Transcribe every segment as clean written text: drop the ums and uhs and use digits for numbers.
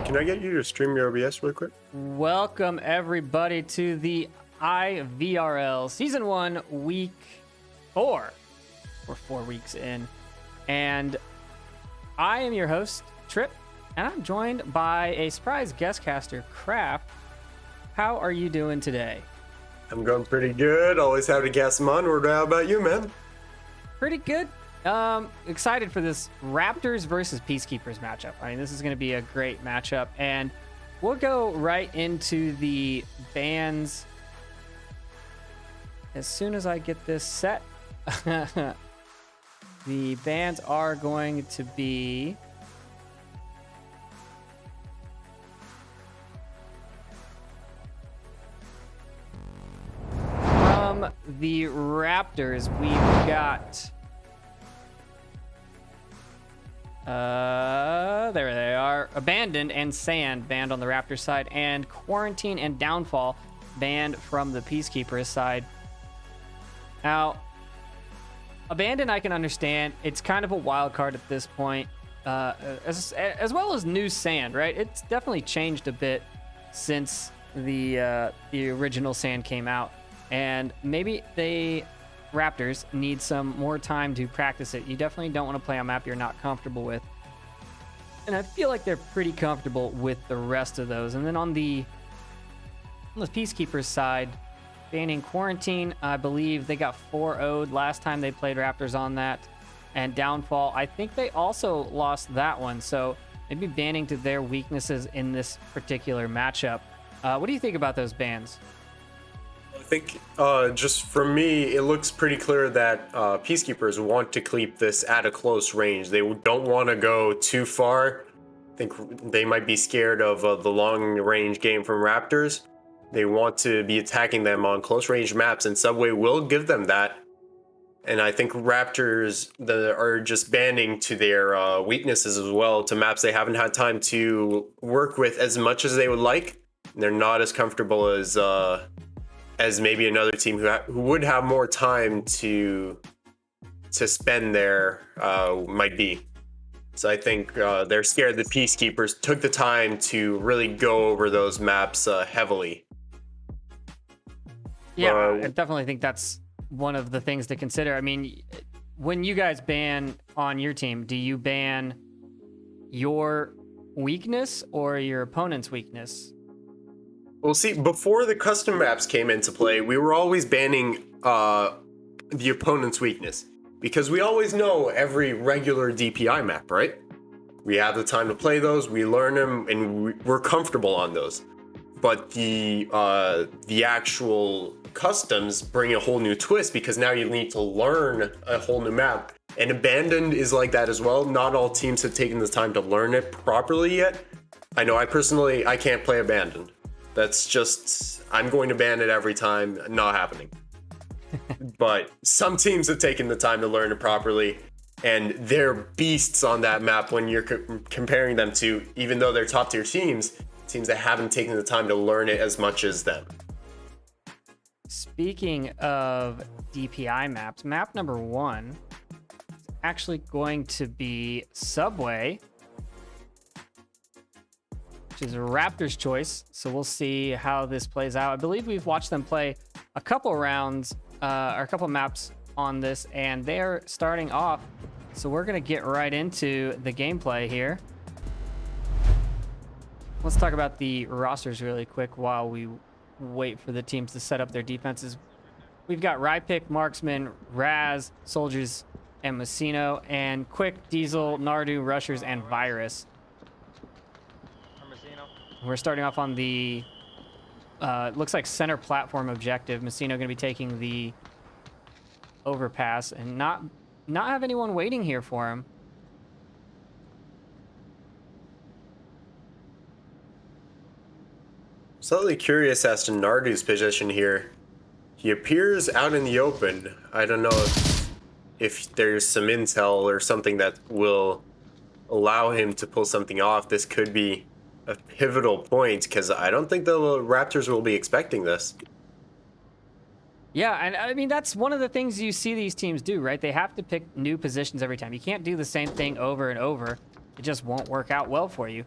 can I get you to stream your OBS really quick? Welcome everybody to the IVRL Season 1 Week 4. We're 4 weeks in. And I am your host, Trip, and I'm joined by a surprise guest caster, Craft. How are you doing today? I'm going pretty good. Always have to guess them on. How about you, man? Pretty good. Excited for this Raptors versus Peacekeepers matchup. I mean, this is going to be a great matchup, and we'll go right into the bans as soon as I get this set. The bans are going to be from the Raptors. We've got there they are. Abandoned and Sand banned on the Raptors side, and Quarantine and Downfall banned from the Peacekeepers side. Now, Abandoned I can understand. It's kind of a wild card at this point, as well as New Sand, right? It's definitely changed a bit since the original Sand came out, and maybe they Raptors need some more time to practice it. You definitely don't want to play on a map you're not comfortable with. And I feel like they're pretty comfortable with the rest of those. And then on the Peacekeepers side, banning Quarantine, I believe they got 4-0'd last time they played Raptors on that. And Downfall, I think they also lost that one. So maybe banning to their weaknesses in this particular matchup. What do you think about those bans? I think just for me, it looks pretty clear that Peacekeepers want to keep this at a close range. They don't want to go too far. I think they might be scared of the long-range game from Raptors. They want to be attacking them on close-range maps, and Subway will give them that. And I think Raptors are just banning to their weaknesses as well, to maps they haven't had time to work with as much as they would like. They're not as comfortable as maybe another team who would have more time to spend there might be. So I think they're scared the Peacekeepers took the time to really go over those maps heavily. Yeah, I definitely think that's one of the things to consider. I mean, when you guys ban on your team, do you ban your weakness or your opponent's weakness? Well, see, before the custom maps came into play, we were always banning the opponent's weakness, because we always know every regular DPI map, right? We have the time to play those, we learn them, and we're comfortable on those. But the actual customs bring a whole new twist, because now you need to learn a whole new map. And Abandoned is like that as well. Not all teams have taken the time to learn it properly yet. I know I can't play Abandoned. That's just, I'm going to ban it every time, not happening. But some teams have taken the time to learn it properly, and they're beasts on that map when you're comparing them to, even though they're top tier teams that haven't taken the time to learn it as much as them. Speaking of DPI maps, map number 1 is actually going to be Subway, which is a Raptors choice. So we'll see how this plays out. I believe we've watched them play a couple rounds, or a couple maps on this, and they're starting off. So we're going to get right into the gameplay here. Let's talk about the rosters really quick while we wait for the teams to set up their defenses. We've got Rypick, Marksman, Raz, Soldiers, and Messino, and Quick, Diesel, Nardu, Rushers, and Virus. We're starting off on the looks like center platform objective. Messino going to be taking the overpass and not have anyone waiting here for him. Slightly curious as to Nardu's position here. He appears out in the open. I don't know if there's some intel or something that will allow him to pull something off. This could be a pivotal point, because I don't think the Raptors will be expecting this. Yeah, and I mean, that's one of the things you see these teams do, right? They have to pick new positions every time. You can't do the same thing over and over. it just won't work out well for you.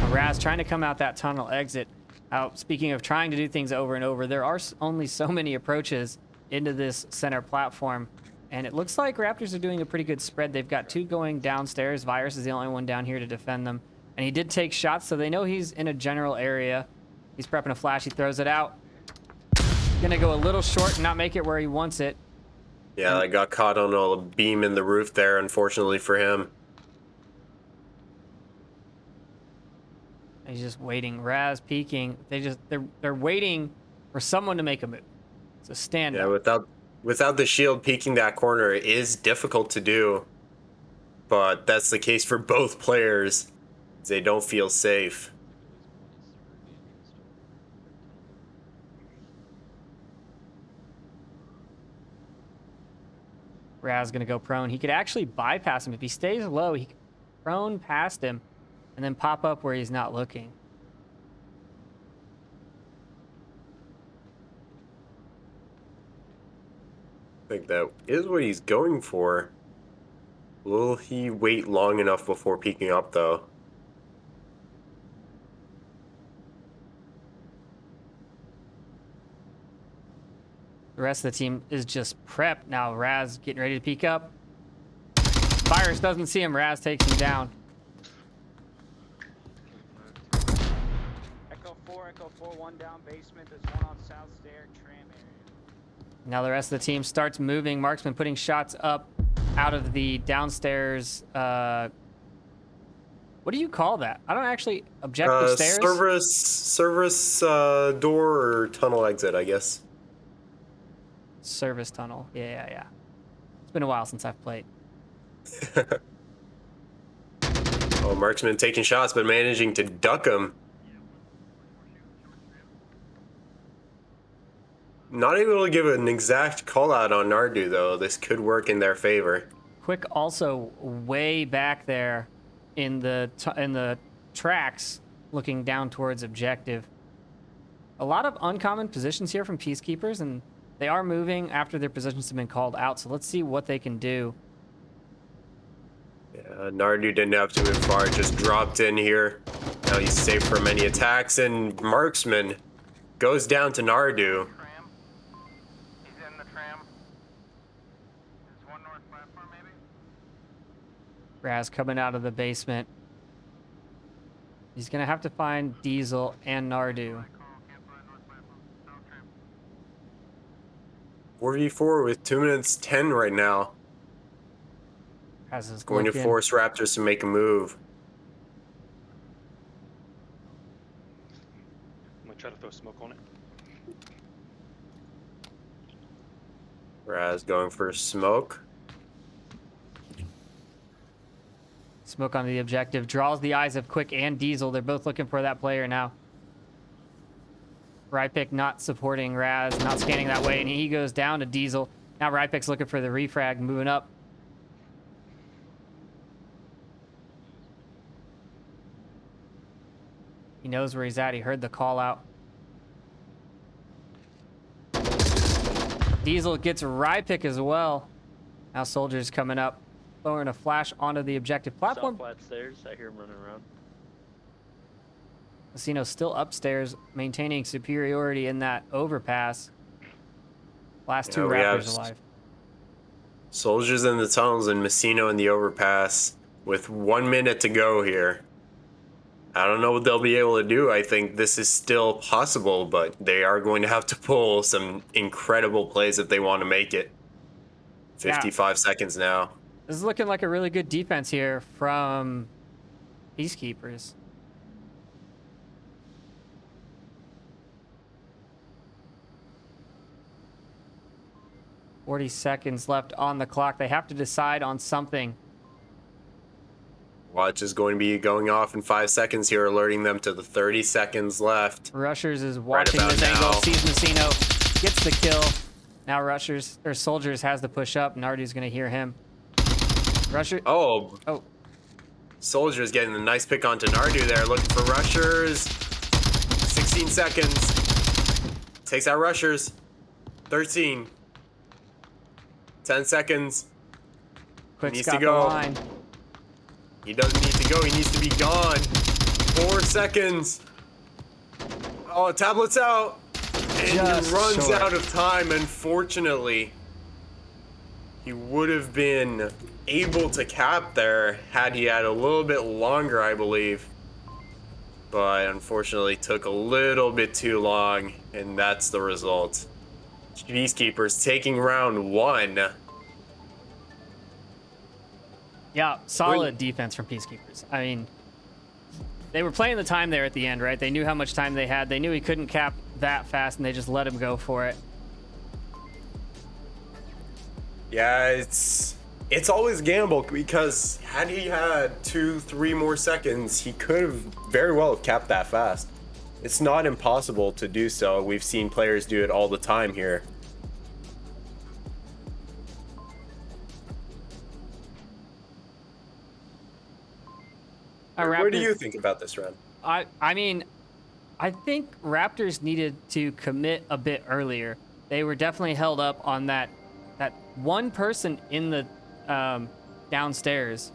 Raz trying to come out that tunnel exit. Speaking of trying to do things over and over, there are only so many approaches into this center platform. And it looks like Raptors are doing a pretty good spread. They've got 2 going downstairs. Virus is the only one down here to defend them. And he did take shots, so they know he's in a general area. He's prepping a flash. He throws it out. Gonna go a little short and not make it where he wants it. Yeah, I got caught on a beam in the roof there, unfortunately for him. He's just waiting. Raz peeking. They're waiting for someone to make a move. It's a stand up. Yeah, without the shield peeking that corner, it is difficult to do. But that's the case for both players. They don't feel safe. Raz gonna go prone. He could actually bypass him if he stays low. He could prone past him and then pop up where he's not looking. I think that is what he's going for. Will he wait long enough before peeking up, though? The rest of the team is just prepped. Now Raz getting ready to peek up. Virus doesn't see him. Raz takes him down. Echo 4, 1 down basement. There's one on south stair, tram area. Now the rest of the team starts moving. Marksman putting shots up out of the downstairs. What do you call that? I don't actually objective stairs. Service door or tunnel exit, I guess. Service tunnel. Yeah. It's been a while since I've played. Oh, Marksman taking shots, but managing to duck them. Not able to give an exact call out on Nardu, though. This could work in their favor. Quick also way back there in the tracks looking down towards objective. A lot of uncommon positions here from Peacekeepers, and they are moving after their positions have been called out, so let's see what they can do. Yeah, Nardu didn't have to move far, just dropped in here. Now he's safe from any attacks, and Marksman goes down to Nardu. Tram. He's in the tram. There's one north platform, maybe? Raz coming out of the basement. He's gonna have to find Diesel and Nardu. 4v4 with 2 minutes 10 right now. Raz is Going to looking. force Raptors to make a move. I'm gonna try to throw smoke on it. Raz going for smoke. Smoke on the objective. Draws the eyes of Quick and Diesel. They're both looking for that player now. Rypick not supporting Raz, not scanning that way, and he goes down to Diesel. Now Rypick's looking for the refrag, moving up. He knows where he's at. He heard the call out. Diesel gets Rypick as well. Now Soldier's coming up, throwing a flash onto the objective platform. South flat stairs. I hear him running around. Messino's still upstairs, maintaining superiority in that overpass. Last two we have Raptors alive. Soldiers in the tunnels and Messino in the overpass with 1 minute to go here. I don't know what they'll be able to do. I think this is still possible, but they are going to have to pull some incredible plays if they want to make it. 55 seconds now. This is looking like a really good defense here from Peacekeepers. "40 seconds left on the clock. They have to decide on something." Watch is going to be going off in 5 seconds here, alerting them to the 30 seconds left. Rushers is watching about this angle, now. sees Messino, gets the kill. Now Rushers, or Soldiers, has to push up. Nardu's gonna hear him. Rusher. Oh, Oh, Soldiers getting a nice pick onto Nardu there, looking for Rushers. 16 seconds. Takes out Rushers. 13. 10 seconds. Quick's Needs got to the go. line. He doesn't need to go. He needs to be gone. 4 seconds. Oh, tablet's out. And Just he runs short. out of time, unfortunately. He would have been able to cap there had he had a little bit longer, I believe. But unfortunately took a little bit too long, and that's the result. Peacekeepers taking round 1. Yeah, solid defense from Peacekeepers. I mean, they were playing the time there at the end, right? They knew how much time they had. They knew he couldn't cap that fast, and they just let him go for it. Yeah, it's always gamble because had he had 2-3 more seconds, he could have very well have capped that fast. It's not impossible to do so. We've seen players do it all the time here. What do you think about this round? I mean, I think Raptors needed to commit a bit earlier. They were definitely held up on that one person in the downstairs,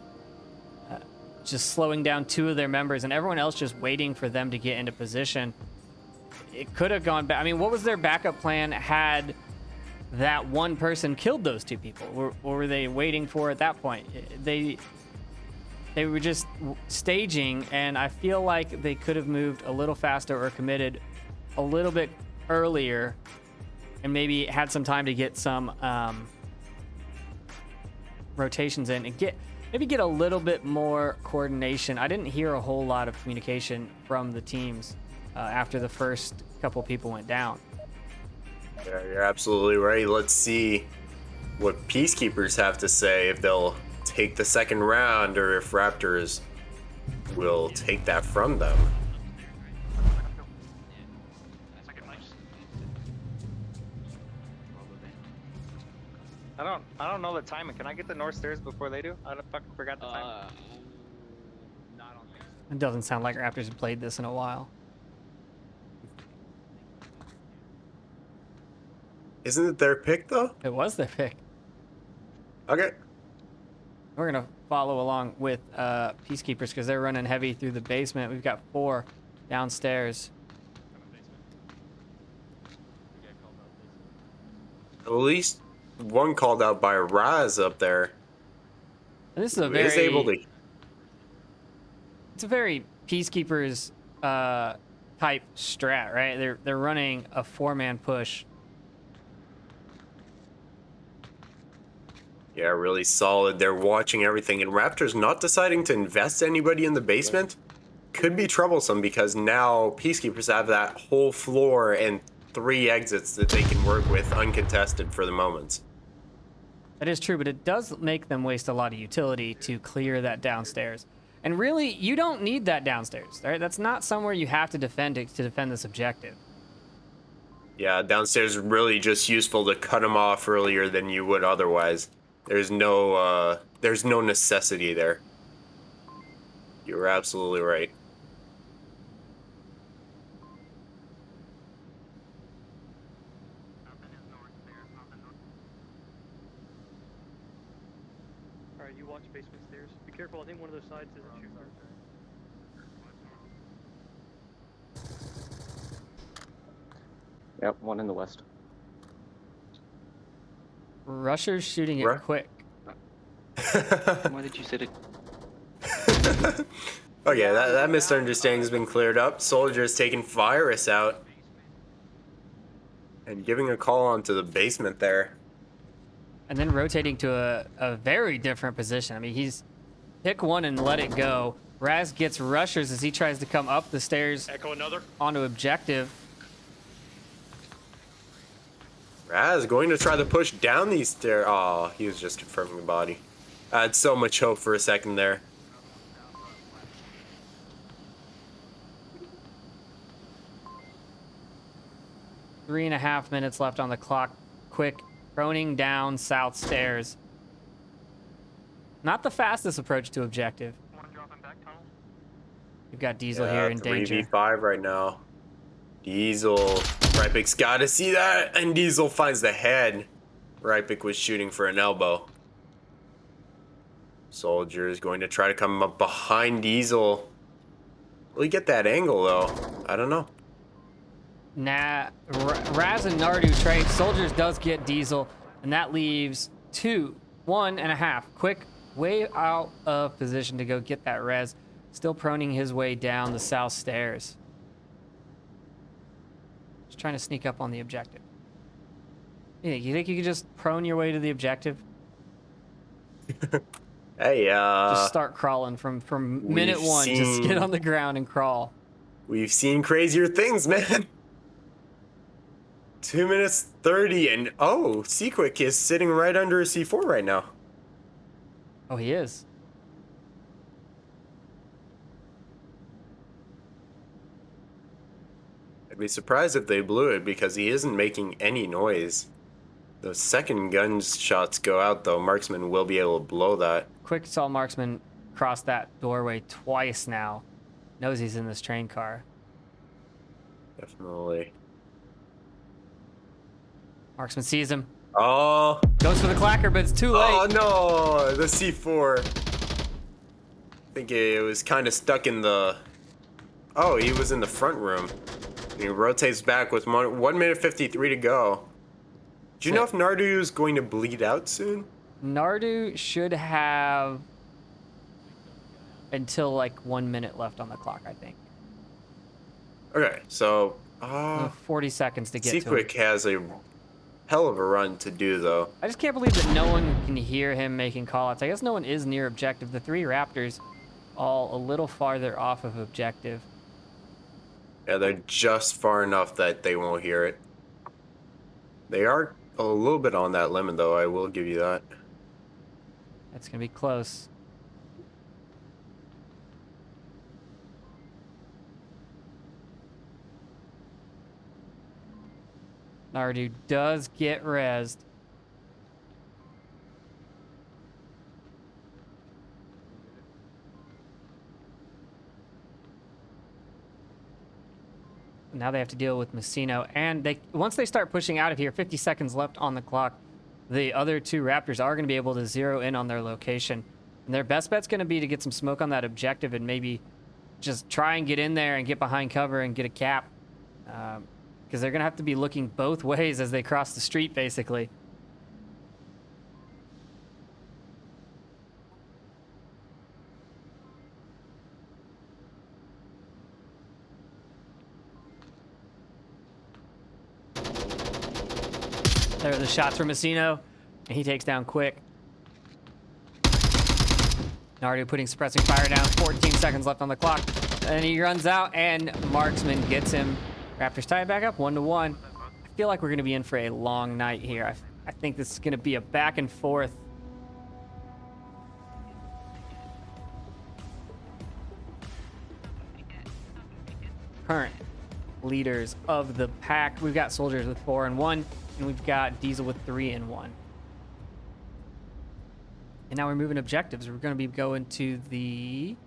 just slowing down 2 of their members, and everyone else just waiting for them to get into position. It could have gone back. I mean, what was their backup plan had that one person killed those 2 people? Or were they waiting for at that point? They were just staging, and I feel like they could have moved a little faster or committed a little bit earlier and maybe had some time to get some rotations in and get a little bit more coordination. I didn't hear a whole lot of communication from the teams after the first couple people went down. Yeah, you're absolutely right. Let's see what Peacekeepers have to say, if they'll take the second round or if Raptors will take that from them. I don't know the timing. Can I get the north stairs before they do? I fucking forgot the time. Not on there. It doesn't sound like Raptors have played this in a while. Isn't it their pick though? It was their pick. Okay. We're going to follow along with Peacekeepers because they're running heavy through the basement. We've got 4 downstairs. At least one called out by Raz up there. And this is a Who is able to. It's a very Peacekeepers type strat, right? They're running a 4-man push. Yeah, really solid. They're watching everything, and Raptors not deciding to invest anybody in the basement could be troublesome because now Peacekeepers have that whole floor and 3 exits that they can work with uncontested for the moment. That is true, but it does make them waste a lot of utility to clear that downstairs. And really, you don't need that downstairs, right? That's not somewhere you have to defend to defend this objective. Yeah, downstairs is really just useful to cut them off earlier than you would otherwise. There's no necessity there. You're absolutely right. Alright, you watch basement stairs. Be careful, I think one of those sides is a shooter. Yep, one in the west. Rushers shooting it Right. quick. Why did you say it? Oh yeah, that misunderstanding has been cleared up. Soldiers taking Virus out and giving a call onto the basement there. And then rotating to a very different position. I mean, he's pick one and let it go. Raz gets rushers as he tries to come up the stairs Echo another. onto objective. Raz going to try to push down these stairs. Oh, he was just confirming the body. I had so much hope for a second there. Three and a half minutes left on the clock. Quick, proning down south stairs. Not the fastest approach to objective. One dropping back tunnel. We've got Diesel here in danger. 3v5 right now. Diesel. Rypik's got to see that. And Diesel finds the head. Rypik was shooting for an elbow. Soldier is going to try to come up behind Diesel. Will he get that angle though? I don't know. Nah, Raz and Nardu trade. Soldiers does get Diesel, and that leaves 1.5. Quick, way out of position to go get that res. Still proning his way down the south stairs. Just trying to sneak up on the objective. You think you could just prone your way to the objective? Hey, Just start crawling from minute one. Just get on the ground and crawl. We've seen crazier things, man. 2 minutes 30, and oh, Seaquick is sitting right under a C4 right now. Oh, he is. I'd be surprised if they blew it because he isn't making any noise. The second gunshots go out, though. Marksman will be able to blow that. Quick saw Marksman cross that doorway twice now. Knows he's in this train car. Definitely. Marksman sees him. Oh. Goes for the clacker, but it's too late. Oh, no. The C4. I think it was kind of stuck in the... Oh, he was in the front room. And he rotates back with 1 minute 53 to go. Do you know if Nardu is going to bleed out soon? Nardu should have until like 1 minute left on the clock, I think. Okay, so 40 seconds to get to him. Seaquick has a hell of a run to do, though. I just can't believe that no one can hear him making callouts. I guess no one is near objective. The 3 Raptors all a little farther off of objective. Yeah, they're just far enough that they won't hear it. They are a little bit on that limit, though. I will give you that. That's going to be close. Nardu does get rezzed. Now they have to deal with Messino, and once they start pushing out of here, 50 seconds left on the clock, the other 2 Raptors are going to be able to zero in on their location. And their best bet's going to be to get some smoke on that objective and maybe just try and get in there and get behind cover and get a cap. Because they're going to have to be looking both ways as they cross the street, basically. There are the shots from Messino, and he takes down Quick. Nardu putting suppressing fire down, 14 seconds left on the clock. And he runs out, and Marksman gets him. Raptors tie it back up, 1-1. I feel like we're going to be in for a long night here. I think this is going to be a back and forth. Current leaders of the pack. We've got Soldiers with 4 and 1, and we've got Diesel with 3 and 1. And now we're moving objectives. We're going to be going to the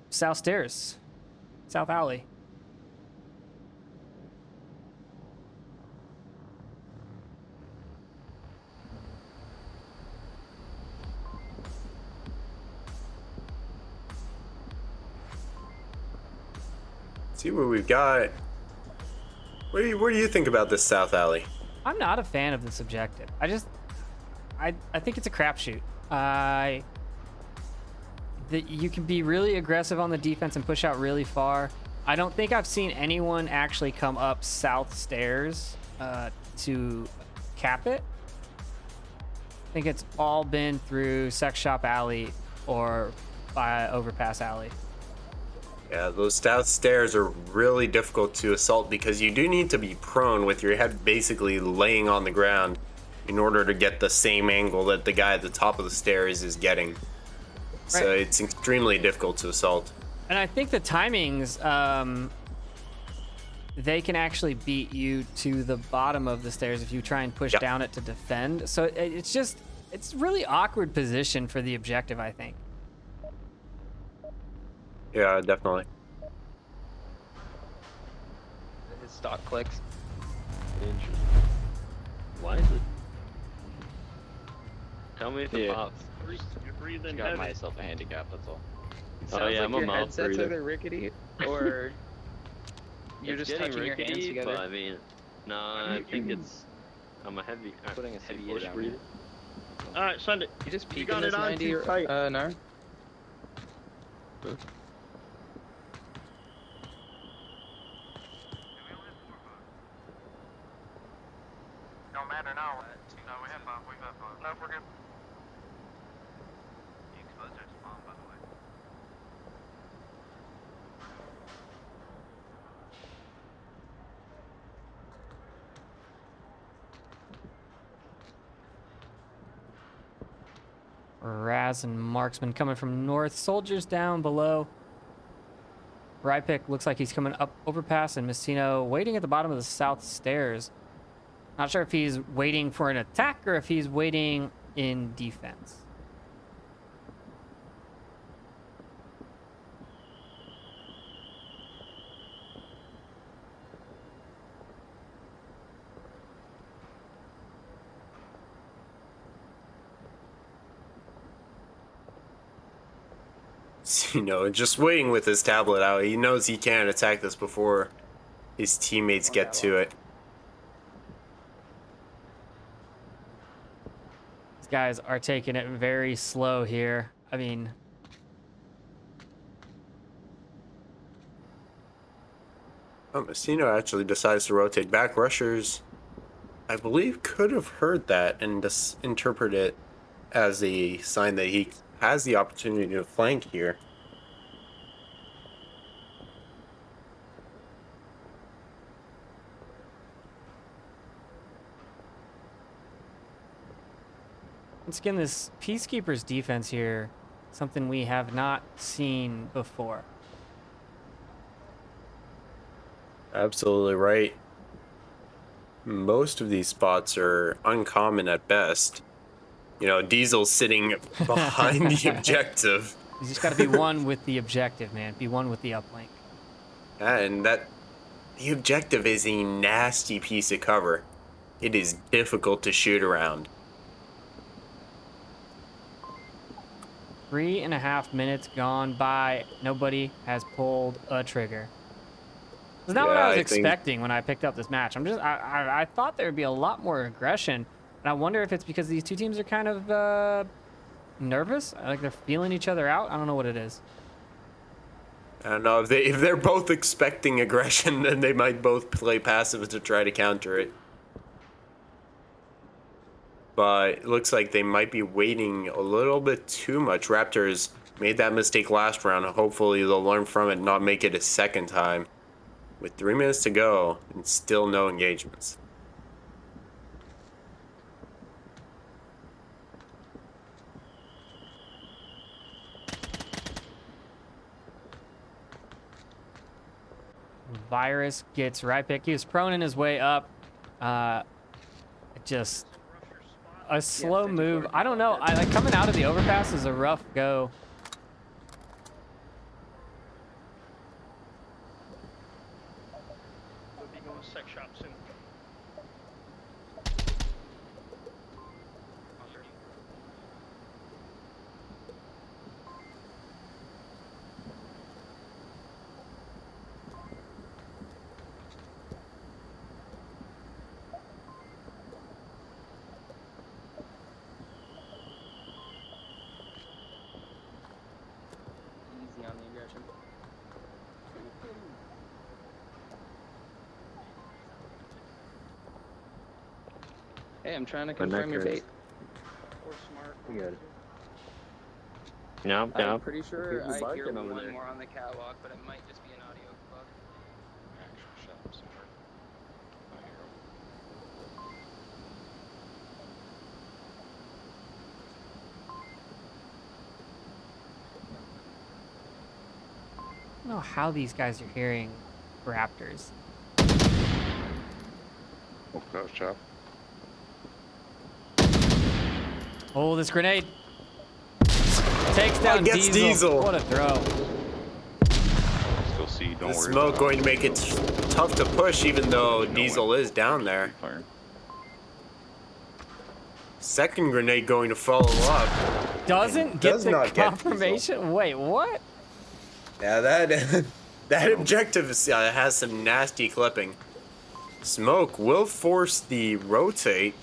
south stairs, south alley. See what we've got. What do you think about this south alley? I'm not a fan of this objective. I think it's a crapshoot. You can be really aggressive on the defense and push out really far. I don't think I've seen anyone actually come up south stairs to cap it. I think it's all been through Sex Shop Alley or by Overpass Alley. Yeah, those south stairs are really difficult to assault because you do need to be prone with your head basically laying on the ground in order to get the same angle that the guy at the top of the stairs is getting. So Right. it's extremely difficult to assault. And I think the timings, they can actually beat you to the bottom of the stairs if you try and push down it to defend. So it's really awkward position for the objective, I think. Yeah, definitely. His stock clicks. Why is it? Tell me if it Yeah. pops. You're breathing Got heavy. myself a handicap, that's all. Oh yeah, like I'm a your mouth headsets breather. either rickety or you're It's just getting touching your hands rickety, together. but I mean, no, I think it's. I'm a Putting a C4 heavy-ish down breather. All right, send it. You just You peeking got this it on 90 too tight. Nar? Don't matter now. No, we have 5. We've got 5. No, we're good. You exposed our spawn, by the way. Raz and Marksman coming from north. Soldiers down below. Rypick looks like he's coming up overpass, and Messino waiting at the bottom of the south stairs. Not sure if he's waiting for an attack or if he's waiting in defense. You know, just waiting with his tablet out. He knows he can't attack this before his teammates get to it. These guys are taking it very slow here. I mean, Oh, Messino actually decides to rotate back. Rushers, I believe, could have heard that and just interpret it as a sign that he has the opportunity to flank here. once again, this Peacekeepers defense here, something we have not seen before. Absolutely right. Most of these spots are uncommon at best. You know, Diesel's sitting behind the objective. You just got to be one with the objective, man. Be one with the uplink. And that the objective is a nasty piece of cover. It is difficult to shoot around. 3.5 minutes gone by. Nobody has pulled a trigger. It's not what Yeah, I was I think- expecting when I picked up this match. I thought there would be a lot more aggression, and I wonder if it's because these two teams are kind of nervous, like they're feeling each other out. I don't know what it is. I don't know, if they're both expecting aggression, then they might both play passive to try to counter it. But it looks like they might be waiting a little bit too much. Raptors made that mistake last round. Hopefully they'll learn from it and not make it a second time. With 3 minutes to go and still no engagements. Virus gets right pick. He was proning his way up. Just a slow move. I don't know. I like coming out of the overpass is a rough go. We'll be going to sex shop soon. Easy on the aggression. Hey, I'm trying to confirm your bait. Or smart. We got it. Yeah, I'm pretty sure People I hear barking over one there. more on the catwalk, but it might just be an audio bug. Actual shop somewhere. I hear 'em. I don't know how these guys are hearing Raptors. Oh, that was chop. Oh, this grenade takes down gets Diesel. What a throw. Still see, don't The worry. smoke about going to make it tough to push even though No Diesel way. is down there. Fire. Second grenade going to follow up. Doesn't get does the not get confirmation. Wait, what? Yeah, that that objective has some nasty clipping. Smoke will force the rotate,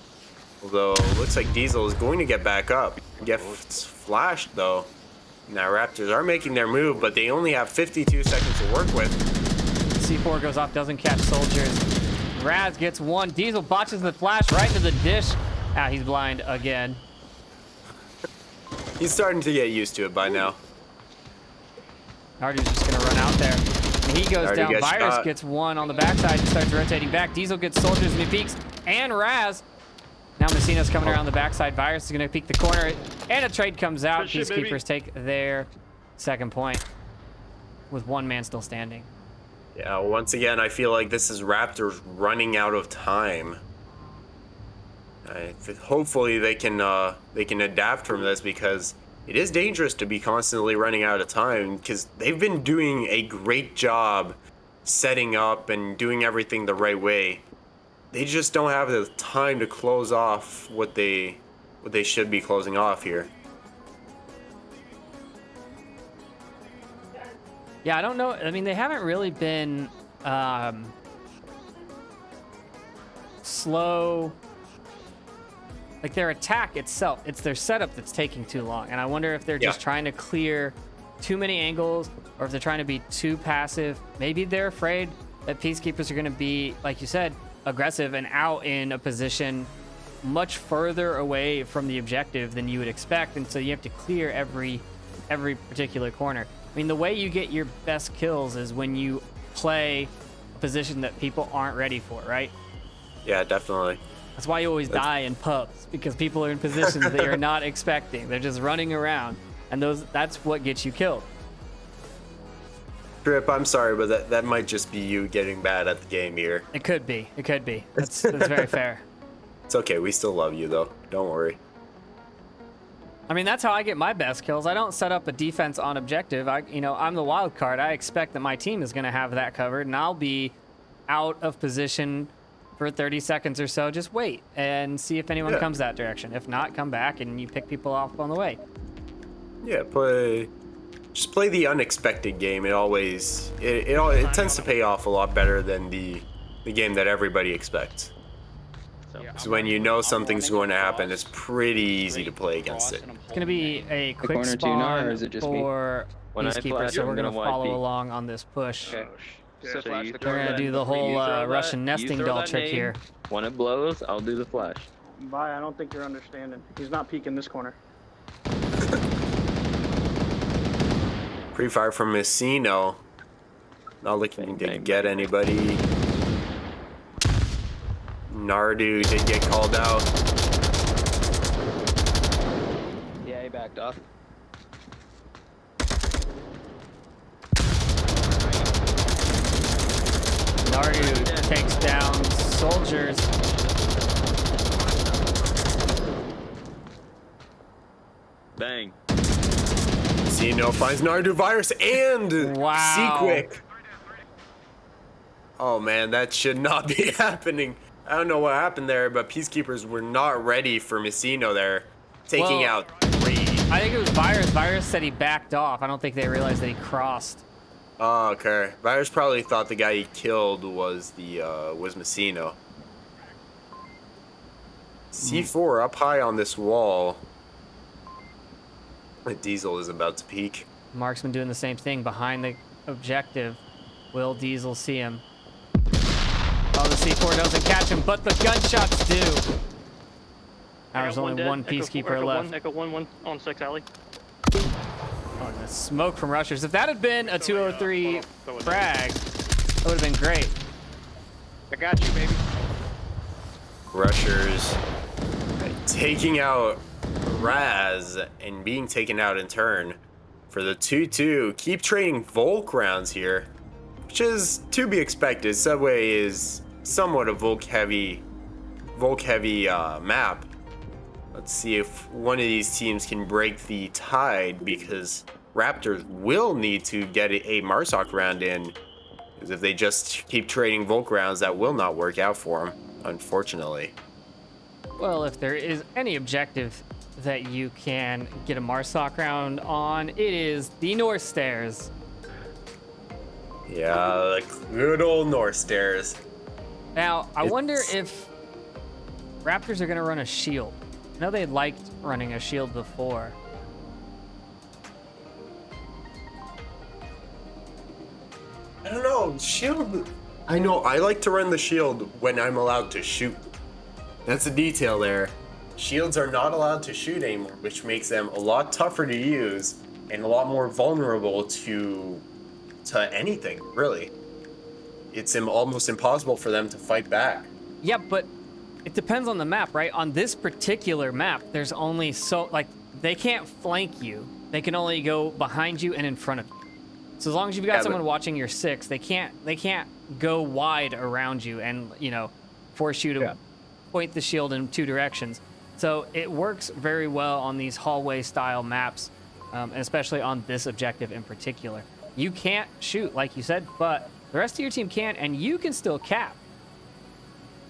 although it looks like Diesel is going to get back up. Gets flashed though. Now Raptors are making their move, but they only have 52 seconds to work with. C4 goes off, doesn't catch soldiers. Raz gets one. Diesel botches the flash right into the dish. Ah, he's blind again. He's starting to get used to it by now. Nardu's just gonna run out there. And he goes Nardu down. gets Virus shot. gets one on the backside and starts rotating back. Diesel gets soldiers and he peeks. And Raz. Now Messina's coming around the backside. Virus is gonna peek the corner. And a trade comes out. Good shit, baby. Peacekeepers take their second point with one man still standing. Yeah, once again, I feel like this is Raptors running out of time. Hopefully they can adapt from this, because it is dangerous to be constantly running out of time, because they've been doing a great job setting up and doing everything the right way. They just don't have the time to close off what they should be closing off here. Yeah, I don't know. I mean, they haven't really been slow. Like their attack itself, it's their setup that's taking too long. And I wonder if they're just trying to clear too many angles, or if they're trying to be too passive. Maybe they're afraid that Peacekeepers are going to be, like you said, aggressive and out in a position much further away from the objective than you would expect. And so you have to clear every particular corner. I mean, the way you get your best kills is when you play a position that people aren't ready for, right? Yeah, definitely. That's why you always die in pubs, because people are in positions that you're not expecting. They're just running around, and that's what gets you killed. Trip, I'm sorry, but that might just be you getting bad at the game here. It could be. It could be. That's very fair. It's okay. We still love you, though. Don't worry. I mean, that's how I get my best kills. I don't set up a defense on objective. I'm the wild card. I expect that my team is going to have that covered, and I'll be out of position for 30 seconds or so. Just wait and see if anyone comes that direction. If not, come back and you pick people off on the way. Yeah, just play the unexpected game. It tends to pay off a lot better than the game that everybody expects. Because when you know something's going to happen, it's pretty easy to play against it. It's going to be a quick corner two now, or spawn is it just me? for When I Peacekeepers, flash, so I'm we're going to gonna wipe follow B. along on this push. Okay. So flash you the They're corner. going to do the whole You throw Russian that- you nesting throw doll that trick nade. here. When it blows, I'll do the flash. Bye, I don't think you're understanding. He's not peeking this corner. Pre-fire from Messino. Not looking to get anybody. Nardu did get called out. Yeah, he backed off. Nardu takes down soldiers. Bang. Messino finds Nardu Virus and Wow. C-Quick. Oh man, that should not be happening. I don't know what happened there, but Peacekeepers were not ready for Messino there. Taking Well, out 3. I think it was Virus. Virus said he backed off. I don't think they realized that he crossed. Oh, okay. Virus probably thought the guy he killed was Messino. C4 up high on this wall. The Diesel is about to peek. Marksman doing the same thing behind the objective. Will Diesel see him? Oh, the C4 doesn't catch him, but the gunshots do. There's only dead. one Echo Peacekeeper Echo left. One, Echo 1 on 6 alley. Oh, and the smoke from rushers. If that had been a 203 frag, that would have been great. I got you, baby. Rushers taking out Raz and being taken out in turn for the 2-2. Keep trading Volk rounds here, which is to be expected. Subway is somewhat a Volk heavy map. Let's see if one of these teams can break the tide, because Raptors will need to get a Marsoc round in, because if they just keep trading Volk rounds, that will not work out for them, unfortunately. Well, if there is any objective that you can get a Marsoc round on, it is the North Stairs. Yeah, the good old North Stairs. Now, I wonder It's- if Raptors are going to run a shield. I know they liked running a shield before. I don't know, shield. I know, I like to run the shield when I'm allowed to shoot. That's a detail there. Shields are not allowed to shoot anymore, which makes them a lot tougher to use and a lot more vulnerable to anything, really. It's almost impossible for them to fight back. Yeah, but it depends on the map, right? On this particular map, there's only they can't flank you. They can only go behind you and in front of you. So as long as you've got Yeah, someone but- watching your six, they can't go wide around you and, force you to point the shield in two directions. So it works very well on these hallway style maps, and especially on this objective in particular. You can't shoot, like you said, but the rest of your team can, and you can still cap.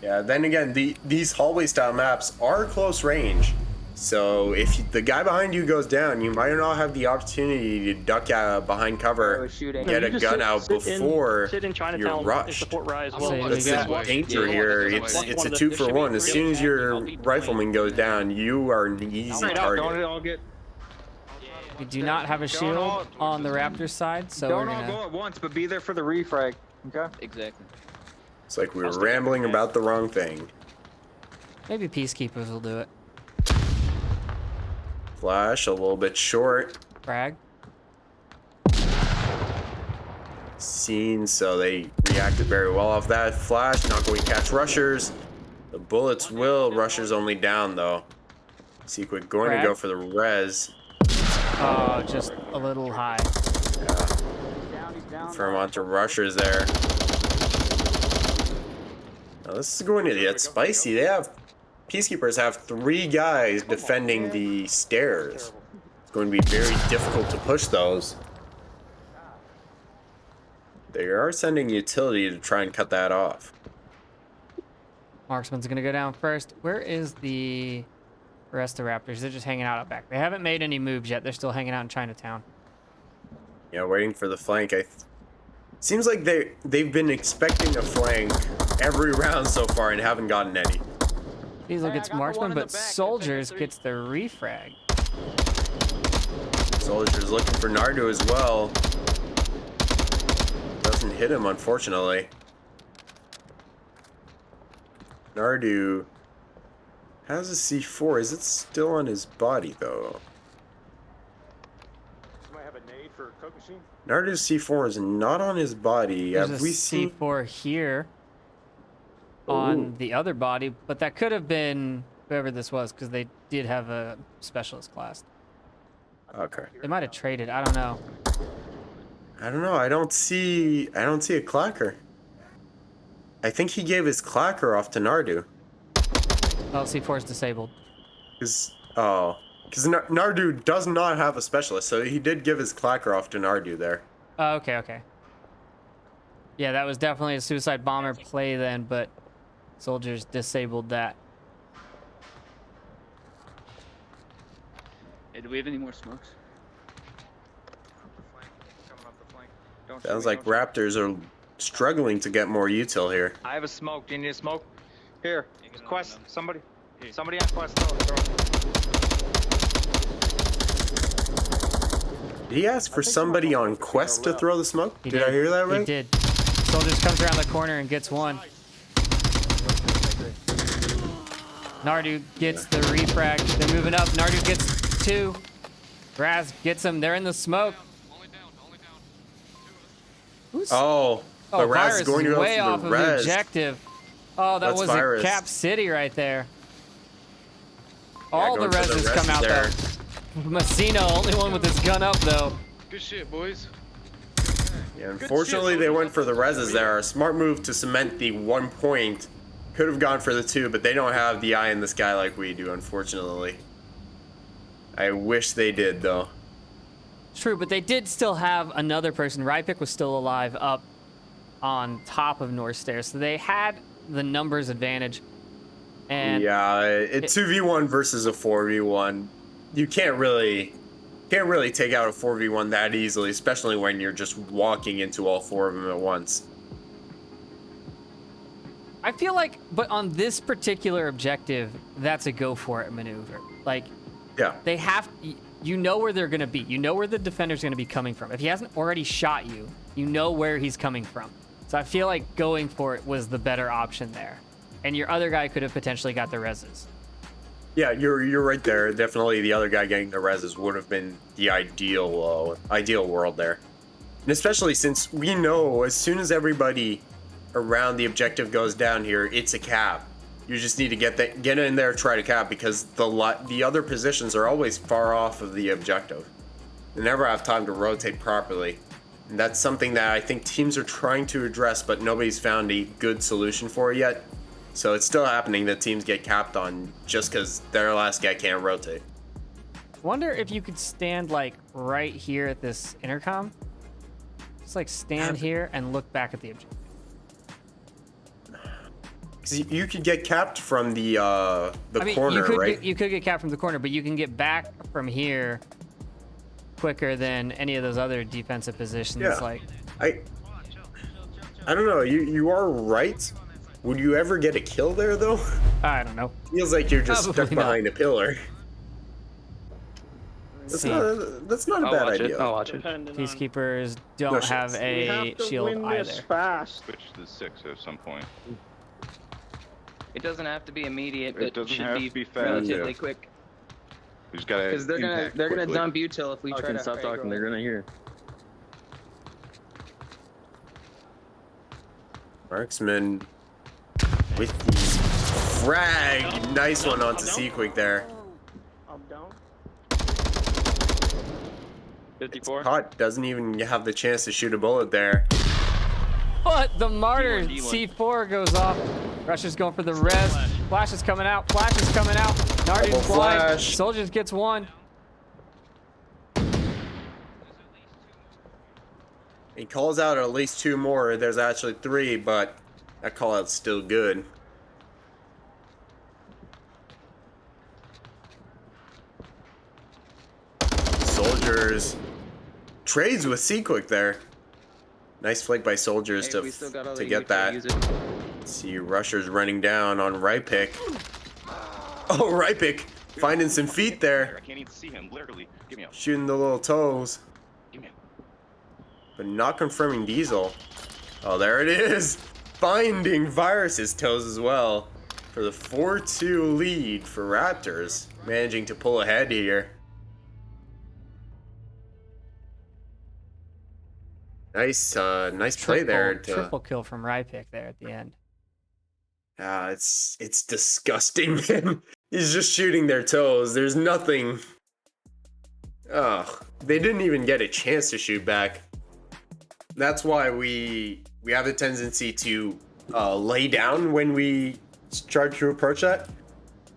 Yeah, then again, these hallway style maps are close range. So if the guy behind you goes down, you might not have the opportunity to duck behind cover, shooting. get You a just gun out sit before sit in you're Chinatown and rushed. support Rise. So Well, you That's got- the danger here. It's a 2-for-1. As soon as your rifleman goes down, you are an easy target. all get. We do not have a shield on the Raptors side, so we're Don't all gonna. go at once, but be there for the refrag. Okay. Exactly. It's like we were rambling about the wrong thing. Maybe Peacekeepers will do it. Flash, a little bit short. Frag. Seen, so they reacted very well off that. Flash, not going to catch rushers. The bullets will. Rushers only down, though. Sequit going to Frag. go for the res. Oh, just a little high. Firm onto rushers there. Now this is going to get spicy. Peacekeepers have 3 guys defending the stairs. It's going to be very difficult to push those. They are sending utility to try and cut that off. Marksman's gonna go down first. Where is the rest of the Raptors? They're just hanging out back. They haven't made any moves yet. They're still hanging out in Chinatown. Yeah, waiting for the flank. Seems like they've been expecting a flank every round so far and haven't gotten any. Diesel Hey, I gets got the Marksman, one in the but back. Soldiers Take gets the refrag. Soldiers looking for Nardo as well. Doesn't hit him, unfortunately. Nardu has a C4. Is it still on his body, though? Somebody have a nade for a coke machine? Nardu's C4 is not on his body. There's Have a we seen? C4 here on Ooh. the other body, but that could have been whoever this was because they did have a specialist class. Okay. They might have traded. I don't know. I don't know. I don't see a clacker. I think he gave his clacker off to Nardu. Oh, C4 is disabled. Because Nardu does not have a specialist, so he did give his clacker off to Nardu there. Oh, okay. Yeah, that was definitely a suicide bomber play then, but Soldiers disabled that. Hey, do we have any more smokes? Coming up the flank. Don't Sounds shoot me, like don't Raptors are struggling to get more util here. shoot. I have a smoke. Do you need a smoke? Here. Quest. Somebody. Here. Somebody on Quest. Throw it. Did he ask for somebody on Quest to throw the smoke? He Did I hear that right? He did. Soldiers comes around the corner and gets one. Nardu gets the refrag. They're moving up. Nardu gets 2. Raz gets him. They're in the smoke. Who's... Oh, but Raz Virus is going to is go way for off the of the res. objective. Oh, that That's was Virus. a Cap City right there. All the going for the reses come out there. though. Messina, only one with his gun up though. Good shit, boys. Yeah, unfortunately, they went for the reses there. A smart move to cement the 1 point. Could have gone for the 2, but they don't have the eye in the sky like we do, unfortunately. I wish they did, though. True, but they did still have another person. Rypick was still alive up on top of North Stairs, so they had the numbers advantage. And yeah, it's 2v1 versus a 4v1. You can't really take out a 4v1 that easily, especially when you're just walking into all four of them at once. I feel like, but on this particular objective, that's a go for it maneuver. Like, Yeah. they have, you know where they're going to be. You know where the defender's going to be coming from. If he hasn't already shot you, you know where he's coming from. So I feel like going for it was the better option there. And your other guy could have potentially got the reses. Yeah, you're right there. Definitely the other guy getting the reses would have been the ideal world there. And especially since we know as soon as everybody around the objective goes down here, it's a cap. You just need to get in there, try to cap, because the other positions are always far off of the objective. They never have time to rotate properly. And that's something that I think teams are trying to address, but nobody's found a good solution for it yet. So it's still happening that teams get capped on just because their last guy can't rotate. Wonder if you could stand like right here at this intercom. Just like stand here and look back at the objective. 'Cause you could get capped from the corner, you could right? you could get capped from the corner, but you can get back from here quicker than any of those other defensive positions. Yeah. Like, I don't know. You are right. Would you ever get a kill there though? I don't know. Feels like you're just Probably stuck not. behind a pillar. That's not a bad idea. I'll watch it. Depending on- Peacekeepers don't No have shit. We a have to shield win either. this fast. Switch to 6 at some point. It doesn't have to be immediate, It but doesn't should have be to be fast. relatively Yeah. quick. We just gotta. Because they're impact gonna quickly. dump util if we try Fucking to. stop talking. They're gonna hear. Marksman with the frag. Nice one onto Seaquick there. I'm down. 54. Hot doesn't even have the chance to shoot a bullet there. But the martyr D1. C4 goes off. Rush is going for the res. Flash is coming out. Flash is coming out. Nardu's Double blind. flash. Soldiers gets one. He calls out at least two more. There's actually three, but that call out's still good. Soldiers trades with Seaquick there. Nice flick by Soldiers Hey, we still got all to the get util, that. use it. See Rushers running down on right pick. Oh, right pick finding some feet there, I can't even see him. Literally, give me a. shooting the little toes, Give me a. but not confirming Diesel. Oh, there it is, finding Virus's toes as well for the 4-2 lead for Raptors, managing to pull ahead here. Nice play there. Triple kill from Rypick there at the end. It's disgusting, man. He's just shooting their toes. There's nothing. Oh, they didn't even get a chance to shoot back. That's why we have the tendency to lay down when we try to approach that,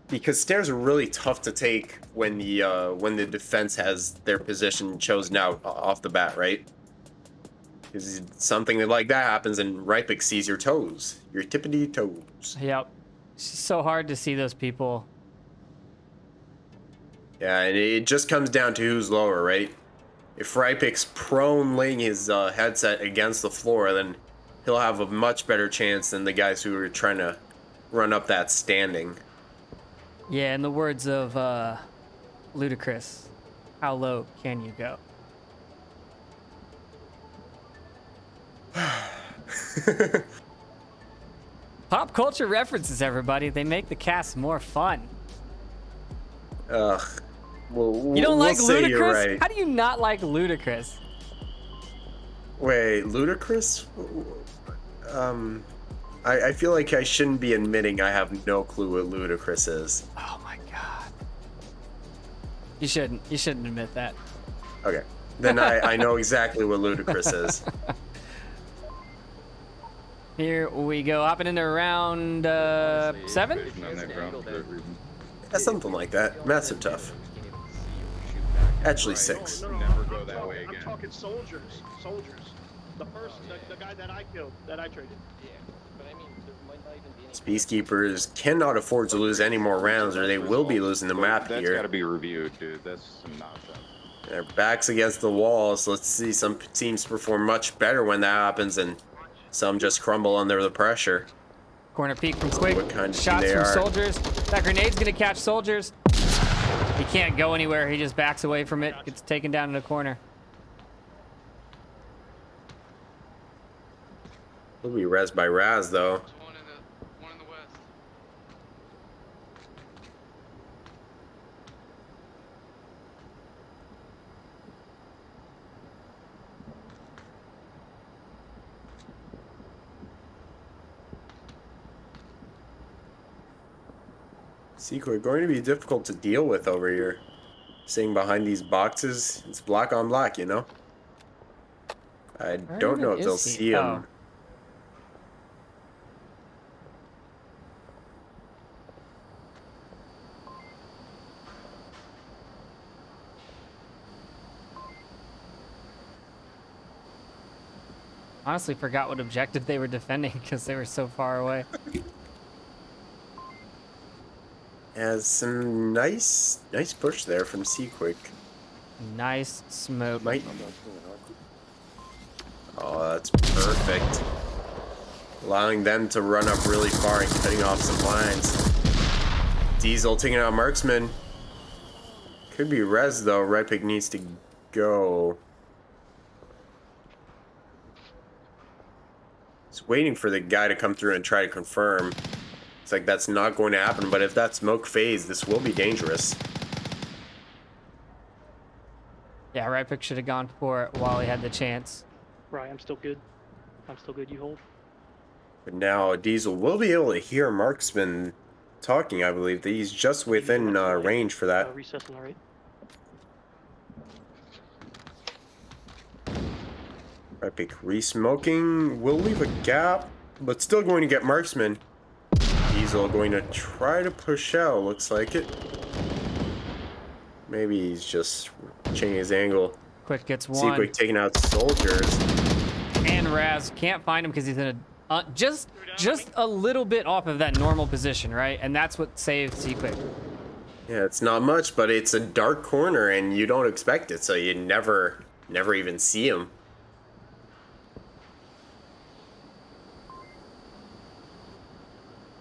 because stairs are really tough to take when the defense has their position chosen out off the bat, right? Because something like that happens and Rypick sees your toes, your tippity toes. Yep. It's just so hard to see those people. Yeah, and it just comes down to who's lower, right? If Rypick's prone laying his headset against the floor, then he'll have a much better chance than the guys who are trying to run up that standing. Yeah, in the words of Ludacris, how low can you go? Pop culture references, everybody. They make the cast more fun. Ugh. Well, You don't like we'll say you're Ludacris? right. How do you not like Ludacris? Wait, Ludacris? I feel like I shouldn't be admitting I have no clue what Ludacris is. Oh my god. You shouldn't. You shouldn't admit that. Okay. Then I know exactly what Ludacris is. Here we go, hopping into round 7. On that ground for that reason. Yeah, something like that. Maths are tough. Actually, 6. No, Never go that way I'm again. talking soldiers. Soldiers. The person, the guy that I killed, that I traded. Yeah, but I mean, there might not Peacekeepers cannot afford to lose any more rounds or they will be losing the map That's here. got to be reviewed, dude. That's some nonsense. Their backs against the wall, so let's see. Some teams perform much better when that happens, and some just crumble under the pressure. Corner peek from Quick. What kind of team Shots they from are. Soldiers. That grenade's gonna catch Soldiers. He can't go anywhere. He just backs away from it. Gets taken down in the corner. Will be res by Raz though. One in the west. Secret going to be difficult to deal with over here. Seeing behind these boxes, it's black on black, you know. I don't know if they'll see him. Honestly, forgot what objective they were defending because they were so far away. Has some nice push there from Seaquick. Nice smoke. Might. Oh, that's perfect. Allowing them to run up really far and cutting off some lines. Diesel taking out Marksman. Could be res though. Red Pick needs to go. Just waiting for the guy to come through and try to confirm. It's like that's not going to happen, but if that smoke phase, this will be dangerous. Yeah, right pick should have gone for it while he had the chance. Right, I'm still good. I'm still good. You hold. But now Diesel will be able to hear Marksman talking, I believe. That he's just within range for that. Recess on the right. Epic re-smoking will leave a gap, but still going to get Marksman. Diesel going to try to push out, looks like it. Maybe he's just changing his angle. Quick gets See one. Quick taking out Soldiers. And Raz can't find him because he's in a just a little bit off of that normal position, right? And that's what saved Seaquick. Yeah, it's not much, but it's a dark corner and you don't expect it, so you never even see him.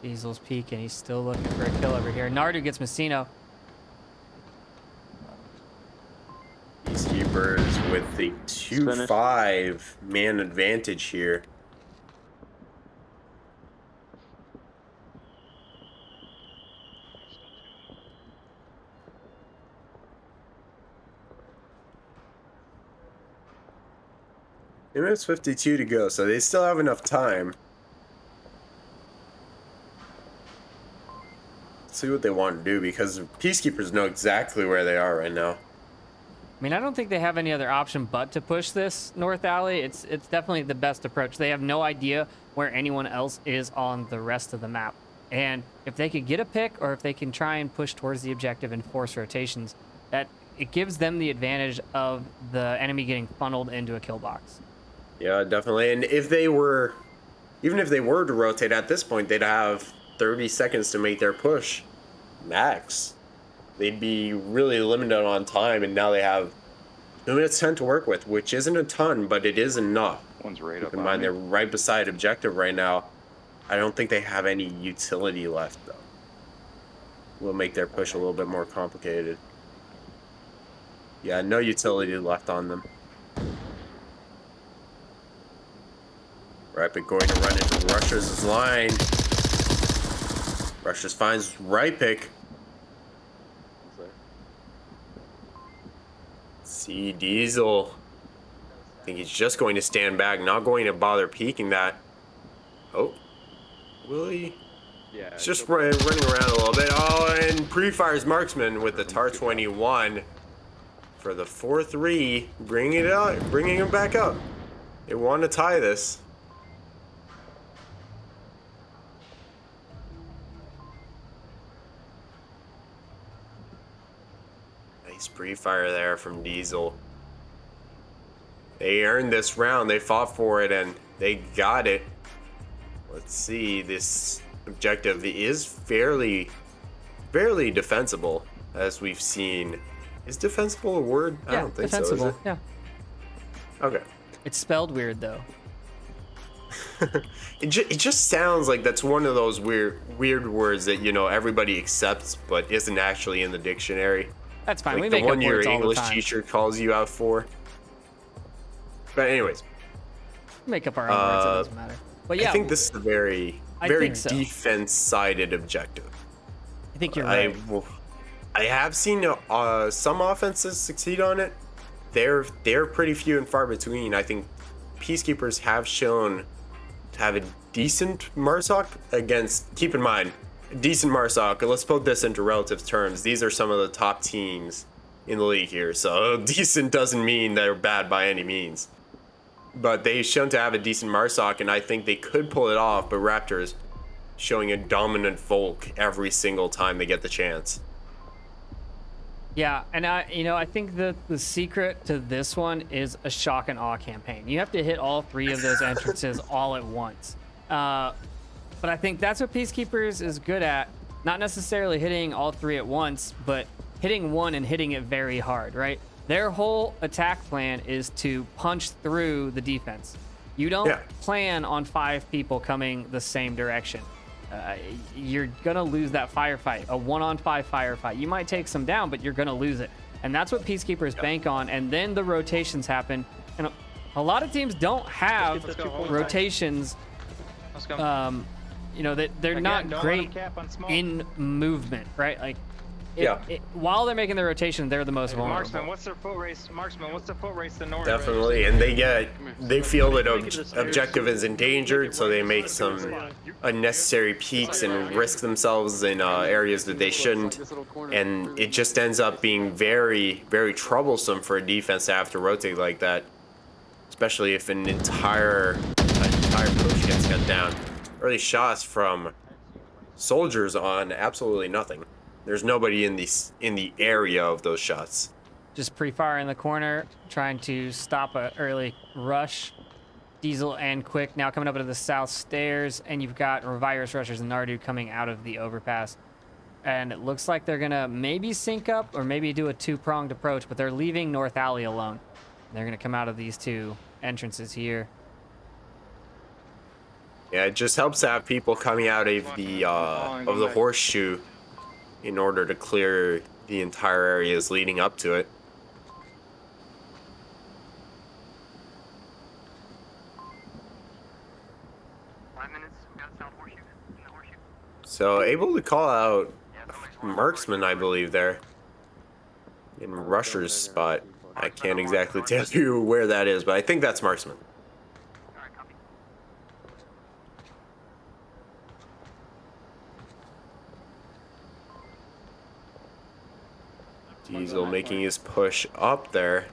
Diesel's peeking. He's still looking for a kill over here. Nardu gets Messino. Peacekeepers with the 2-5 man advantage here. It's 52 to go, so they still have enough time. See what they want to do, because Peacekeepers know exactly where they are right now. I mean, I don't think they have any other option but to push this North Alley. It's definitely the best approach. They have no idea where anyone else is on the rest of the map. And if they could get a pick, or if they can try and push towards the objective and force rotations, that it gives them the advantage of the enemy getting funneled into a kill box. Yeah, definitely. And if they were, even if they were to rotate at this point, they'd have 30 seconds to make their push max. They'd be really limited on time, and now they have 2 minutes 10 to work with, which isn't a ton, but it is enough. One's right Keep up in on mind, me. they're right beside objective right now. I don't think they have any utility left, though. Will make their push a little bit more complicated. Yeah, no utility left on them. Rapid going to run into Rushers' line. Rushers finds right pick. See Diesel. I think he's just going to stand back, not going to bother peeking that. Oh, will he? Yeah. He's just running around a little bit. Oh, and pre-fires Marksman with the TAR 21 for the 4-3, bringing him back up. They want to tie this. Nice pre-fire there from Diesel. They earned this round. They fought for it and they got it. Let's see. This objective is fairly defensible, as we've seen. Is defensible a word? I Yeah, don't think defensible. so, is it? Yeah. Okay. It's spelled weird though. It just sounds like that's one of those weird words that, you know, everybody accepts but isn't actually in the dictionary. That's fine. Like We the make one up your words all the English time. teacher calls you out for. But anyways, We make up our own words. It doesn't matter. But yeah, I think this is a very I very think so. defense-sided objective. I think you're right. I have seen some offenses succeed on it. They're pretty few and far between. I think Peacekeepers have shown to have a decent MARSOC against. Keep in mind, decent MARSOC. Let's put this into relative terms. These are some of the top teams in the league here. So decent doesn't mean they're bad by any means. But they've shown to have a decent MARSOC, and I think they could pull it off. But Raptors showing a dominant Volk every single time they get the chance. Yeah, and I think that the secret to this one is a shock and awe campaign. You have to hit all three of those entrances all at once. But I think that's what Peacekeepers is good at. Not necessarily hitting all three at once, but hitting one and hitting it very hard, right? Their whole attack plan is to punch through the defense. You don't plan on 5 people coming the same direction. You're gonna lose that firefight, a 1-on-5 firefight. You might take some down, but you're gonna lose it, and that's what Peacekeepers bank on. And then the rotations happen, and a lot of teams don't have rotations. Let's go. You know that they're not great in movement, right? Like, while they're making the rotation, they're the most vulnerable. Marksman, what's their foot race? Marksman, what's the foot race to north? Definitely, and they feel that objective is endangered, so they make some unnecessary peeks and risk themselves in areas that they shouldn't, and it just ends up being very troublesome for a defense to have to rotate like that, especially if an entire push gets cut down. Early shots from soldiers on absolutely nothing. There's nobody in the area of those shots. Just pre-fire in the corner, trying to stop an early rush. Diesel and Quick now coming up into the south stairs, and you've got Revirus Rushers and Nardu coming out of the overpass. And it looks like they're gonna maybe sync up or maybe do a 2-pronged approach, but they're leaving North Alley alone. They're gonna come out of these 2 entrances here. Yeah, it just helps to have people coming out of the horseshoe in order to clear the entire areas leading up to it. So able to call out Marksman, I believe, there in Rusher's spot. I can't exactly tell you where that is, but I think that's Marksman. Diesel making his push up there,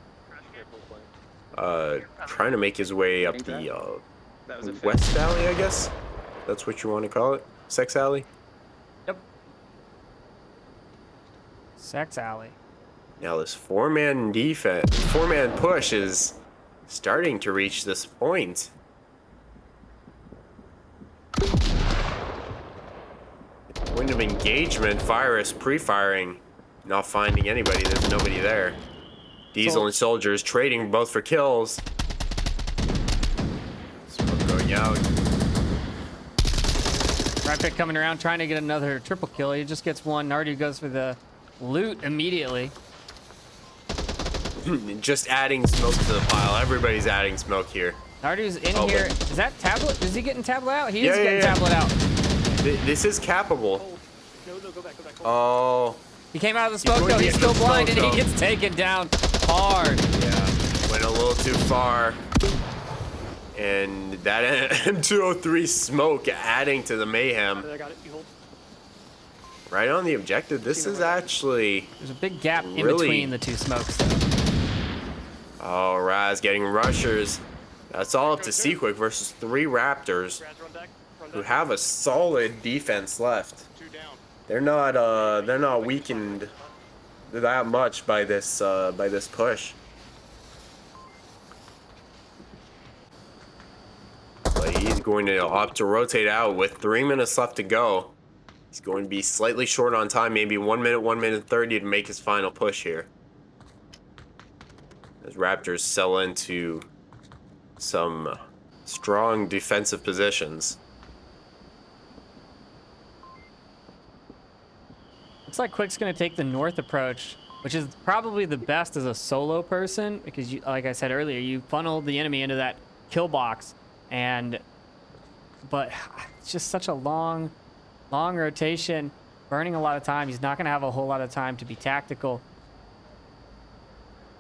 trying to make his way up the West Alley, I guess. That's what you want to call it? Sex Alley? Yep. Sex Alley. Now this 4-man defense, 4-man push is starting to reach this point. Point of engagement, Virus pre-firing. Not finding anybody, there's nobody there. Diesel and soldiers trading both for kills. Smoke going out. Raptor coming around trying to get another triple kill. He just gets one. Nardu goes for the loot immediately. Just adding smoke to the pile. Everybody's adding smoke here. Nardu's in here. Is that tablet? Is he getting tablet out? He is Yeah, getting yeah. tablet out. This is capable. No, go back. Oh. He came out of the smoke going though. to He's get still the blind smoke, and he though. gets taken down hard. Yeah, went a little too far. And that M203 smoke adding to the mayhem. I got it. You hold. Right on the objective. This is actually... There's a big gap in Really? between the 2 smokes though. Oh, Raz getting rushers. That's all up to Seaquick versus 3 Raptors Brad's run deck. who have a solid defense left. 2 down. They're not weakened that much by this push. But he's going to opt to rotate out with 3 minutes left to go. He's going to be slightly short on time, maybe 1 minute, 1 minute 30 to make his final push here. As Raptors sell into some strong defensive positions. Looks like Quick's gonna take the north approach, which is probably the best as a solo person because, you, like I said earlier, you funnel the enemy into that kill box, but it's just such a long rotation, burning a lot of time. He's not gonna have a whole lot of time to be tactical.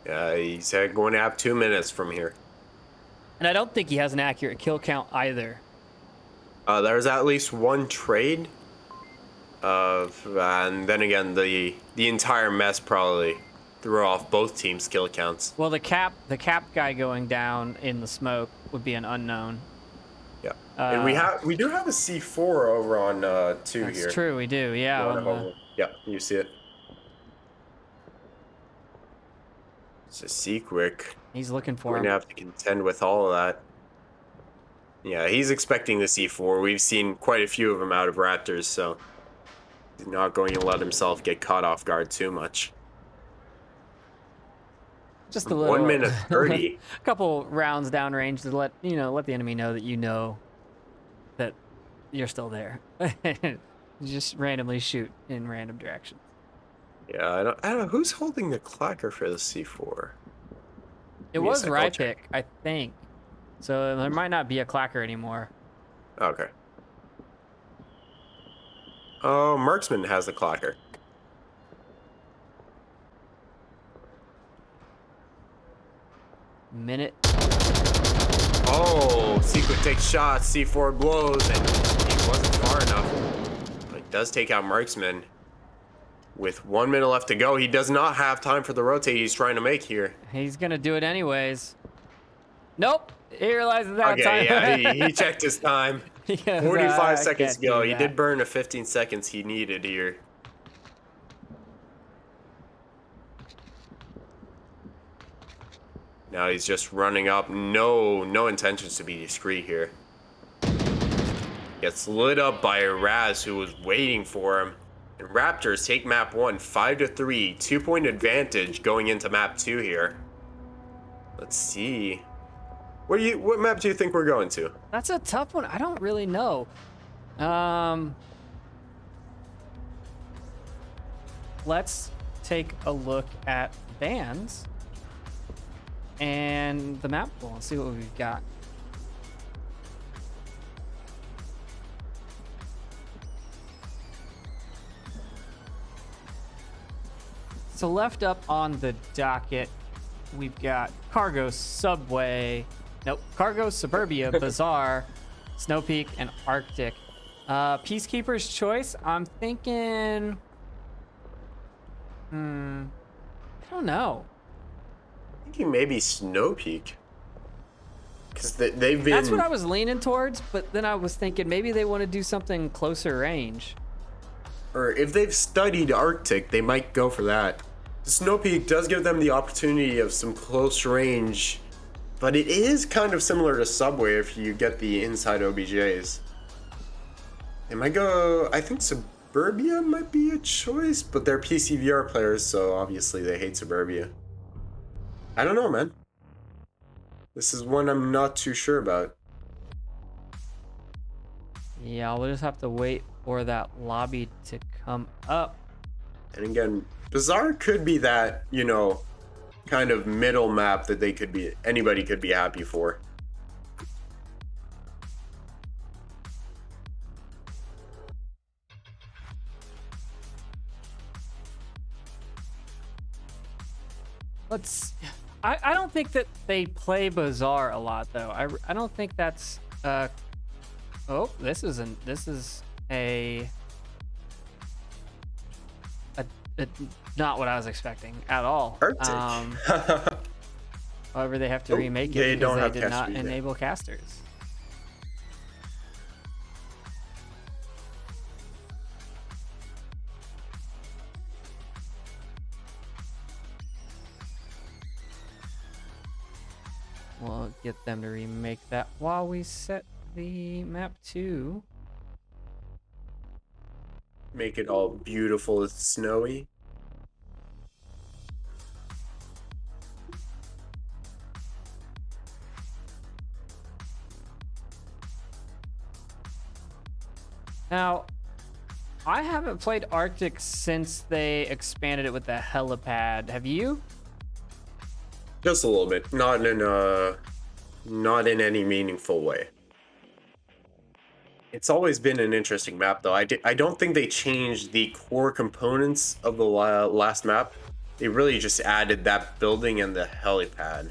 Yeah, he's going to have 2 minutes from here. And I don't think he has an accurate kill count either. There's at least one trade. And then again, the entire mess probably threw off both teams' kill counts. Well, the cap guy going down in the smoke would be an unknown. Yeah, and we do have a C4 over on 2 here. That's true, we do. Yeah. Yeah, you see it. It's a C-Quick. He's looking for We're him. gonna have to contend with all of that. Yeah, he's expecting the C4. We've seen quite a few of them out of Raptors, so he's not going to let himself get caught off guard too much. Just a little. 1 minute 30. A couple rounds downrange to let the enemy know that that you're still there. Just randomly shoot in random directions. Yeah, I don't know who's holding the clacker for the C4. It was Rypick, I think. So there might not be a clacker anymore. Okay. Oh, Marksman has the clacker. Minute. Oh, C-Quick takes shots, C4 blows, and he wasn't far enough. But he does take out Marksman. With 1 minute left to go, he does not have time for the rotate he's trying to make here. He's gonna do it anyways. Nope. He realizes that time. Yeah, he checked his time. 45 seconds to go. He did burn the 15 seconds he needed here. Now he's just running up. No intentions to be discreet here. Gets lit up by Raz, who was waiting for him. And Raptors take map 1, 5-3, 2-point advantage going into map 2 here. Let's see. What map do you think we're going to? That's a tough one. I don't really know. Let's take a look at bands and the map pool and see what we've got. So left up on the docket, we've got Cargo Subway, Cargo Suburbia, Bazaar, Snow Peak, and Arctic. Peacekeepers choice, I'm thinking, I don't know. Thinking maybe Snow Peak. Because they've been... That's what I was leaning towards, but then I was thinking maybe they want to do something closer range. Or if they've studied Arctic, they might go for that. Snow Peak does give them the opportunity of some close range, but it is kind of similar to Subway if you get the inside OBJs. They might go... I think Suburbia might be a choice, but they're PCVR players, so obviously they hate Suburbia. I don't know, man. This is one I'm not too sure about. Yeah, we'll just have to wait for that lobby to come up. And again, Bazaar could be that, kind of middle map that anybody could be happy for. I don't think that they play Bazaar a lot though. I don't think that's oh, this is not what I was expecting at all. However, they have to remake it because they did not enable casters. We'll get them to remake that while we set the map 2. Make it all beautiful and snowy. Now, I haven't played Arctic since they expanded it with the helipad. Have you? Just a little bit. Not in any meaningful way. It's always been an interesting map, though. I don't think they changed the core components of the last map. They really just added that building and the helipad.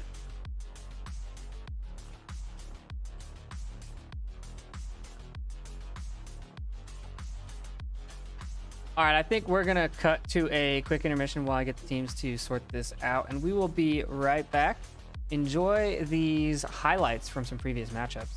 All right, I think we're going to cut to a quick intermission while I get the teams to sort this out, and we will be right back. Enjoy these highlights from some previous matchups.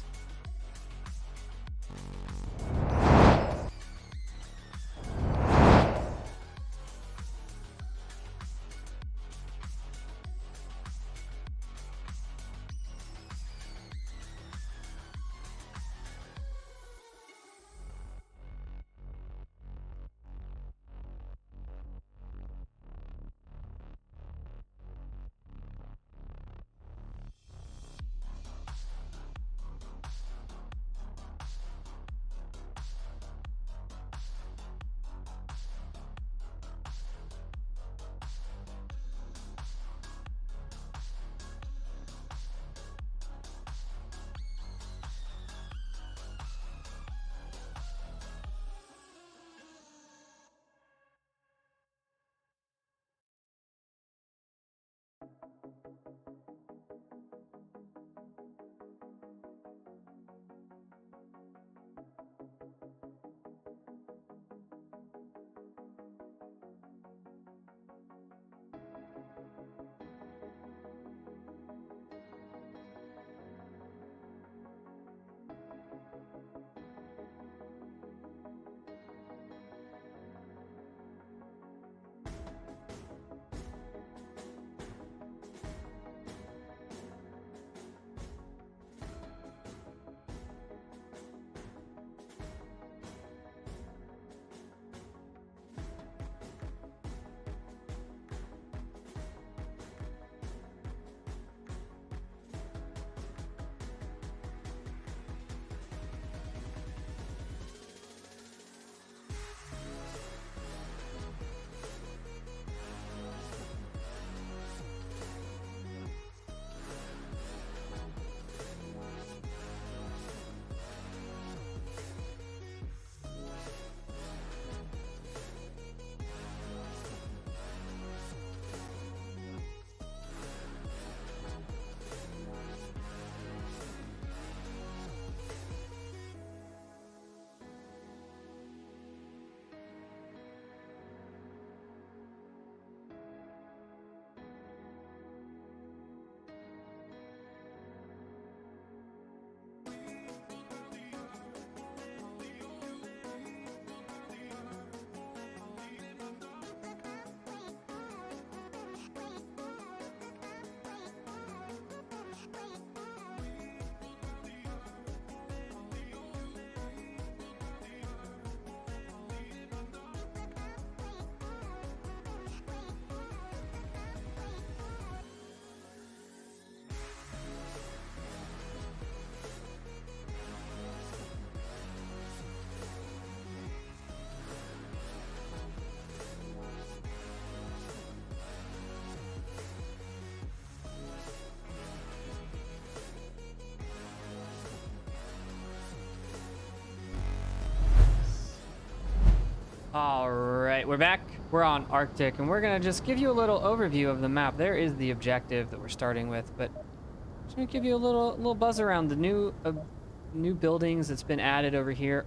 All right, we're back. We're on Arctic, and we're gonna just give you a little overview of the map. There is the objective that we're starting with, but just gonna give you a little buzz around the new buildings that's been added over here.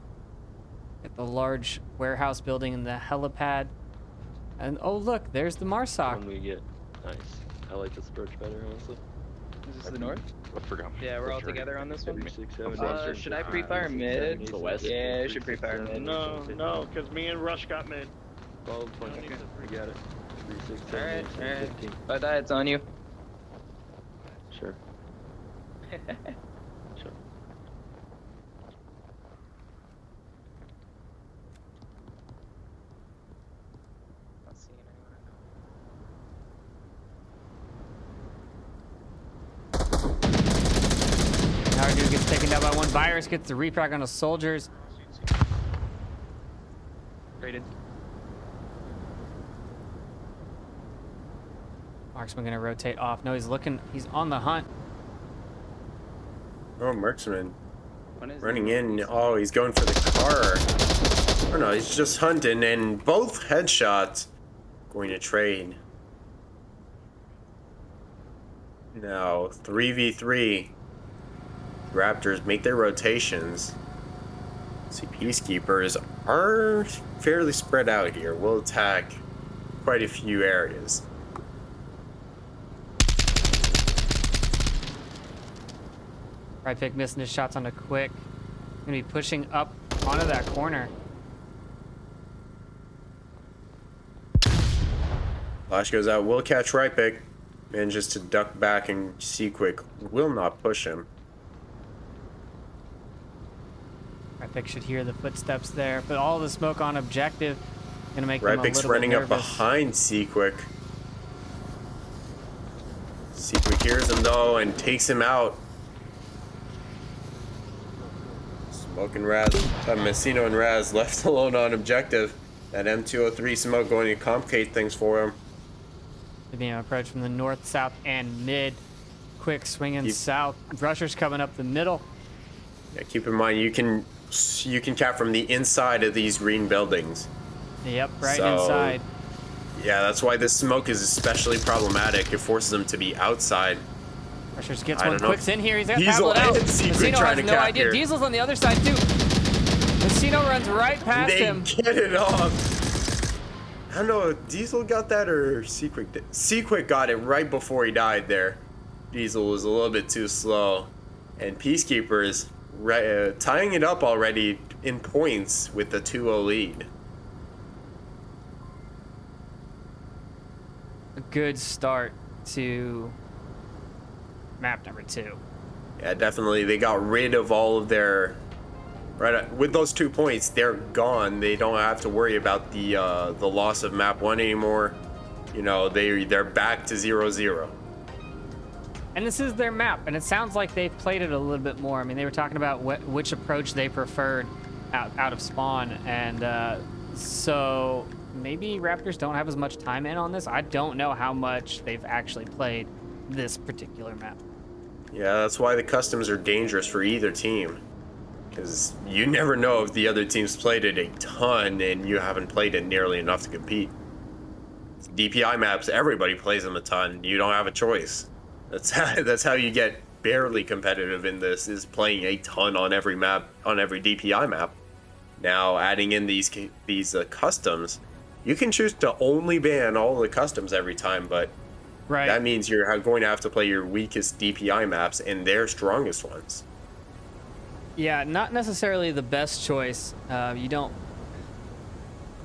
At the large warehouse building and the helipad, and oh look, there's the Marsoc. When we get nice. I like this approach better, honestly. Is this the north? I forgot. Yeah, we're all together on this one. 6, 7, Should I pre-fire mid? The west. Yeah, I should pre-fire mid. No, because me and Rush got mid. 12, 20. Okay. You got it. 3, 6, 7, Alright, 8, alright. 15. By that, it's on you. Sure. Sure. Stardew gets taken down by one. Virus gets the repack on the soldiers. Rated. Marksman gonna rotate off. No, he's looking. He's on the hunt. Oh, Marksman When is running it? in. Oh, he's going for the car. Oh no, he's just hunting, and both headshots going to trade. Now 3v3. Raptors make their rotations. See, Peacekeepers are fairly spread out here. We'll attack quite a few areas. Right pick missing his shots on a quick. Gonna be pushing up onto that corner. Flash goes out. We'll catch right pick. Manages to duck back, and see quick will not push him. Right pick should hear the footsteps there, but all the smoke on objective gonna make them Right a pick's little running bit up nervous. behind Seaquick. Seaquick hears him though and takes him out. Smoke and Raz, Messino and Raz left alone on objective. That M203 smoke going to complicate things for him. They're being approached from the north, south, and mid. Quick swinging south. Rushers coming up the middle. Yeah, keep in mind you can cap from the inside of these green buildings. Yep, right So, inside. Yeah, that's why this smoke is especially problematic. It forces them to be outside. Rushers gets I one. don't know. Quicks in here. He's got Diesel tablet out. and Secret Messino trying has to no cap idea. here. Diesel's on the other side too. Messino runs right past They him. get it off. I don't know if Diesel got that or Seaquick did. Seaquick got it right before he died there. Diesel was a little bit too slow. And Peacekeepers tying it up already in points with the 2-0 lead. A good start to map number 2. Yeah, definitely. They got rid of all of their... with those 2 points, they're gone. They don't have to worry about the loss of map 1 anymore. You know, they're back to 0-0. And this is their map, and it sounds like they've played it a little bit more. I mean, they were talking about which approach they preferred out of spawn, and so maybe Raptors don't have as much time in on this. I don't know how much they've actually played this particular map. Yeah, that's why the customs are dangerous for either team. Because you never know if the other team's played it a ton and you haven't played it nearly enough to compete. DPI maps, everybody plays them a ton. You don't have a choice. That's how you get barely competitive in this, is playing a ton on every map, on every DPI map. Now, adding in these customs, you can choose to only ban all the customs every time, but Right. that means you're going to have to play your weakest DPI maps and their strongest ones. Yeah, not necessarily the best choice. You don't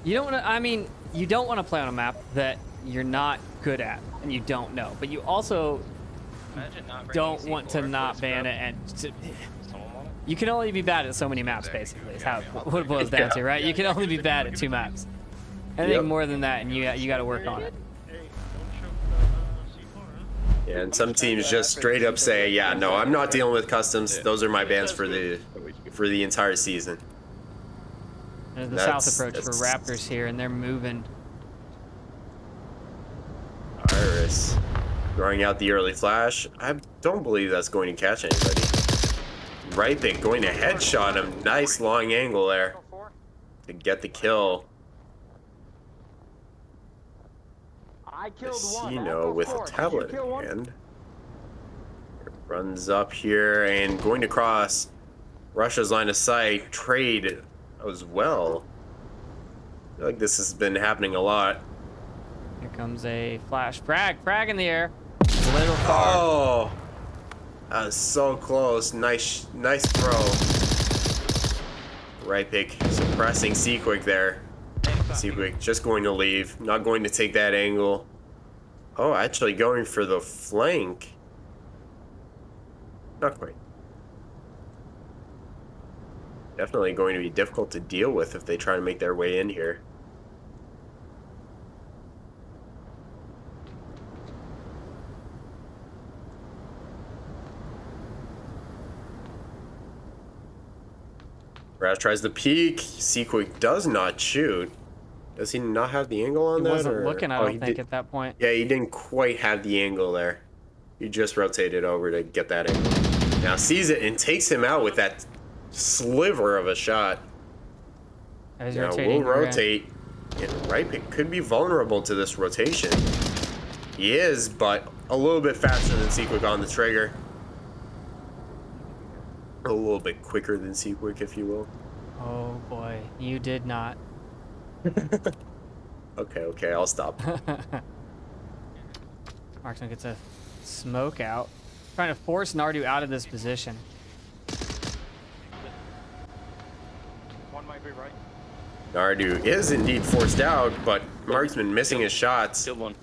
want to. I mean, you don't want to play on a map that you're not good at and you don't know, but you also don't want to not ban it. And you can only be bad at so many maps, basically. Is how what it boils down to, right? You can only be bad at 2 maps. Anything Yep. more than that, and you got to work on it. Yeah, and some teams just straight up say, yeah, no, I'm not dealing with customs. Those are my bans for the entire season. There's the That's- south approach for that's- Raptors here, and they're moving. Iris throwing out the early flash. I don't believe that's going to catch anybody. Right pick going to headshot him. Nice long angle there to get the kill. Messino with a tablet in hand. Runs up here and going to cross Russia's line of sight. Trade as well. I feel like this has been happening a lot. Here comes a flash frag in the air. A little far. Oh, that was so close. Nice throw. Right pick suppressing Seaquick there. Seaquick just going to leave, not going to take that angle. Oh, actually going for the flank. Not quite. Definitely going to be difficult to deal with if they try to make their way in here. Raz tries the peek. Sequik does not shoot. Does he not have the angle on He that? wasn't or- looking, I Oh, don't he think, did- at that point. Yeah, he didn't quite have the angle there. He just rotated over to get that angle. Now sees it and takes him out with that sliver of a shot. He's Now rotating we'll around. rotate. And right pick could be vulnerable to this rotation. He is, but a little bit faster than Sequik on the trigger. A little bit quicker than Sequik, if you will. Oh boy, you did not. Okay, I'll stop. Marksman gets a smoke out. Trying to force Nardu out of this position. One might be right. Nardu is indeed forced out, but Marksman missing his shots. Killed one.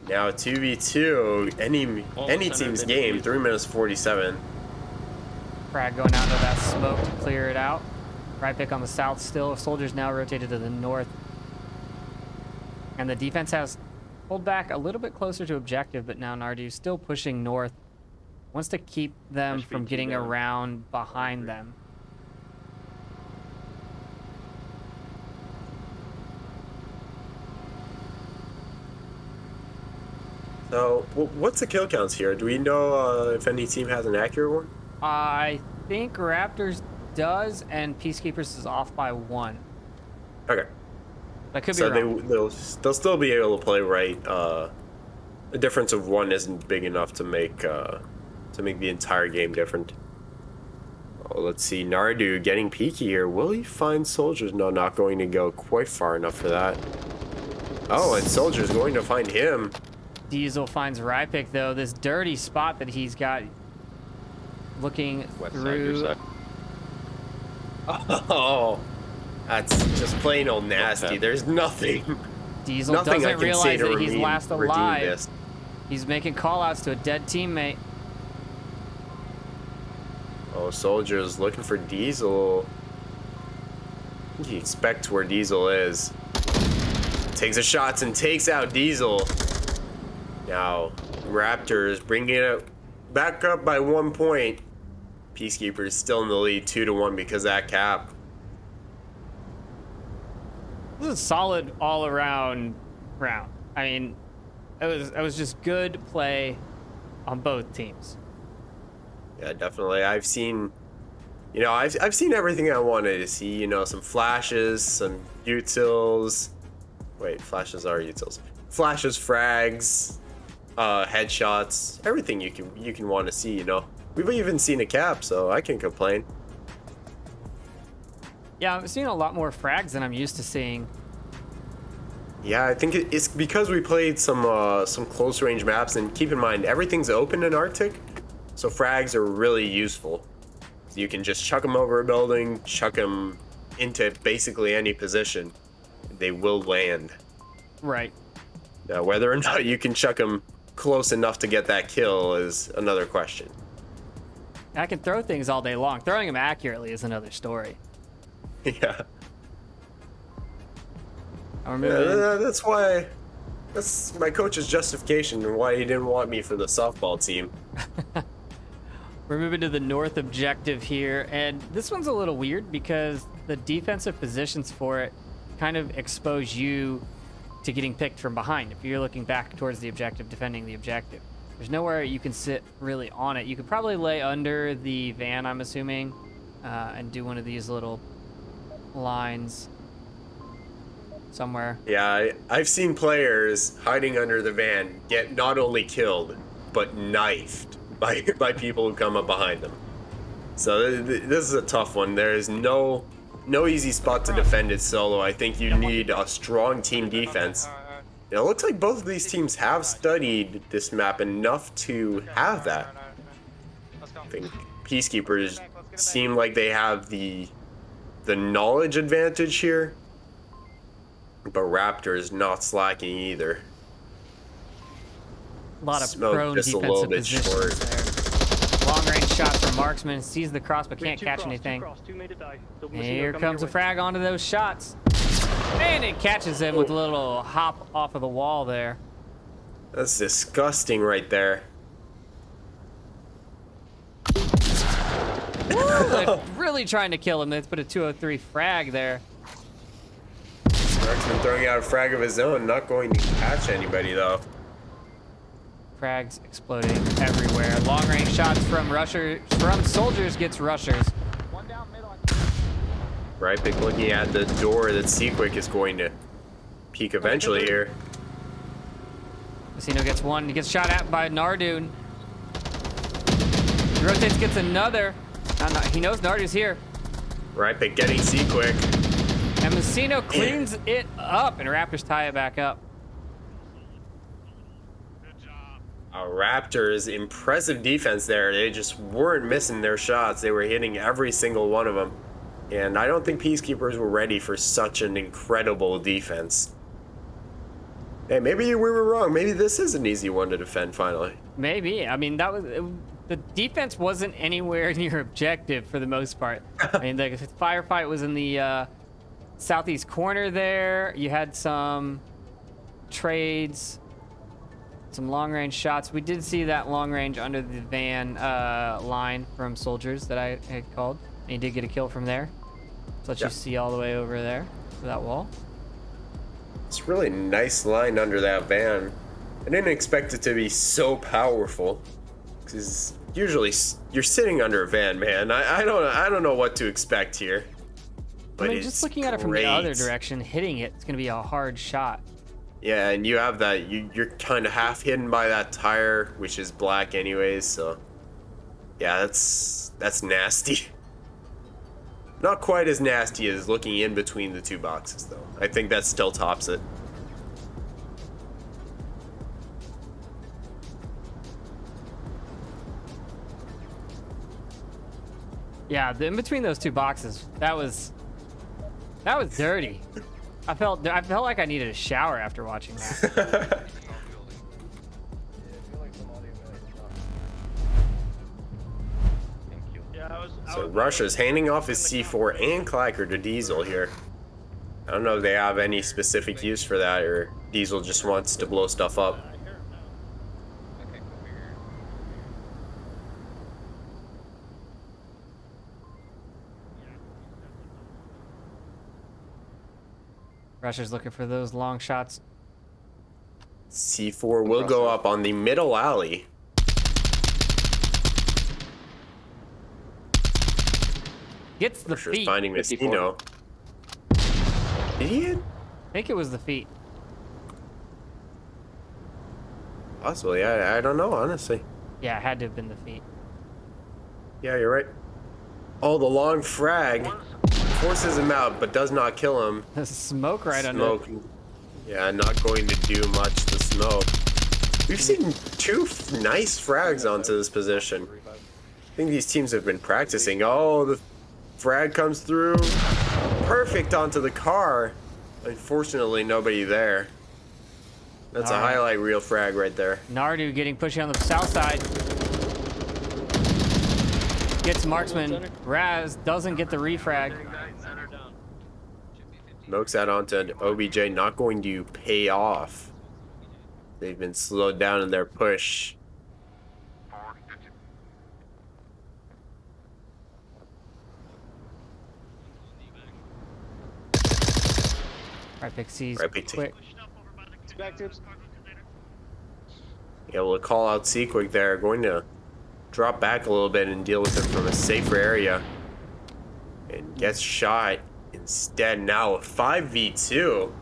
Now 2v2, any Almost team's 150 game, feet. 3 minutes 47. Frag going out into that smoke to clear it out. Right pick on the south still. Soldiers now rotated to the north. And the defense has pulled back a little bit closer to objective, but now Nardu's still pushing north. Wants to keep them from HPT getting down. around behind them. So, what's the kill counts here? Do we know if any team has an accurate one? I think Raptors does, and Peacekeepers is off by 1. Okay. That could be So wrong. they'll still be able to play right. The difference of 1 isn't big enough to make the entire game different. Oh, let's see, Nardu getting peaky here. Will he find soldiers? No, not going to go quite far enough for that. Oh, and soldiers going to find him. Diesel finds Rypick, though. This dirty spot that he's got looking West side, your through. side. Oh, that's just plain old nasty. Okay. There's nothing. Diesel Nothing I doesn't can say realize to that he's last redeem alive. this. He's making call-outs to a dead teammate. Oh, soldiers looking for Diesel. I think he expects where Diesel is. Takes the shots and takes out Diesel. Now, Raptors bringing it back up by 1 point. Peacekeepers still in the lead 2-1 because of that cap. This is a solid all-around round. I mean, it was just good play on both teams. Yeah, definitely. I've seen everything I wanted to see. You know, some flashes, some utils. Wait, flashes are utils. Flashes, frags, headshots, everything you can want to see. You know, we've even seen a cap, so I can't complain. Yeah, I'm seeing a lot more frags than I'm used to seeing. Yeah, I think it's because we played some close range maps, and keep in mind everything's open in Arctic, so frags are really useful. You can just chuck them over a building, chuck them into basically any position. They will land. Right. Now, whether or not you can chuck them close enough to get that kill is another question. I can throw things all day long. Throwing them accurately is another story. Yeah. We're moving. That's my coach's justification and why he didn't want me for the softball team. We're moving to the north objective here, and this one's a little weird because the defensive positions for it kind of expose you to getting picked from behind. If you're looking back towards the objective, defending the objective, there's nowhere you can sit really on it. You could probably lay under the van, I'm assuming, and do one of these little lines somewhere. Yeah, I've seen players hiding under the van get not only killed, but knifed by people who come up behind them. So this is a tough one. There is no easy spot to defend it solo. I think you need a strong team defense. It looks like both of these teams have studied this map enough to have that. Let's go. I think Peacekeepers seem like they have the knowledge advantage here, but Raptors not slacking either. A lot of Smoke prone just a little defensive bit positions short. there. Long range shot from Marksman. Sees the cross but We have can't two catch cross, anything. Two cross, two made to die. The And machine here gun comes a coming frag onto those shots. And it catches him with a little hop off of the wall there. That's disgusting right there. The really trying to kill him. They put a 203 frag there. Marksman throwing out a frag of his own, not going to catch anybody though. Frags exploding everywhere. Long range shots from soldiers gets rushers. Right, big looking at the door that Seaquick is going to peek eventually here. Casino gets one. He gets shot at by Nardoon. He rotates, gets another. He knows Nardu's here. Right, but getting Seaquick. And Messino cleans it up, and Raptors tie it back up. Raptors, impressive defense there. They just weren't missing their shots. They were hitting every single one of them. And I don't think Peacekeepers were ready for such an incredible defense. Hey, maybe we were wrong. Maybe this is an easy one to defend finally. Maybe. I mean, the defense wasn't anywhere near objective for the most part. I mean, the firefight was in the southeast corner there. You had some trades, some long-range shots. We did see that long-range under the van line from soldiers that I had called. And he did get a kill from there. So let you see all the way over there to that wall. It's a really nice line under that van. I didn't expect it to be so powerful. Because usually you're sitting under a van, man. I don't know what to expect here. But I mean, just looking at it from the other direction, hitting it's going to be a hard shot. Yeah, and you have that, you're kind of half hidden by that tire, which is black anyways, so. Yeah, that's nasty. Not quite as nasty as looking in between the two boxes, though. I think that still tops it. Yeah, in between those two boxes, that was dirty. I felt like I needed a shower after watching that. So Russia's handing off his C4 and Clacker to Diesel here. I don't know if they have any specific use for that, or Diesel just wants to blow stuff up. Russia's looking for those long shots. C4 will go up on the middle alley. Gets the Russia's feet. finding Messino. Did he hit? I think it was the feet. Possibly. I don't know, honestly. Yeah, it had to have been the feet. Yeah, you're right. Oh, the long frag forces him out, but does not kill him. There's smoke right under Smoke. it. Yeah, not going to do much to smoke. We've seen two nice frags onto this position. I think these teams have been practicing. Oh, the frag comes through. Perfect onto the car. Unfortunately, nobody there. That's a highlight reel frag right there. Nardu getting pushy on the south side. Gets marksman. Raz doesn't get the refrag. Smokes out onto OBJ, not going to pay off. They've been slowed down in their push. Right pick sees Right pick quick. Able to call out Seaquick there. Going to drop back a little bit and deal with it from a safer area. And gets shot instead. Now a 5v2.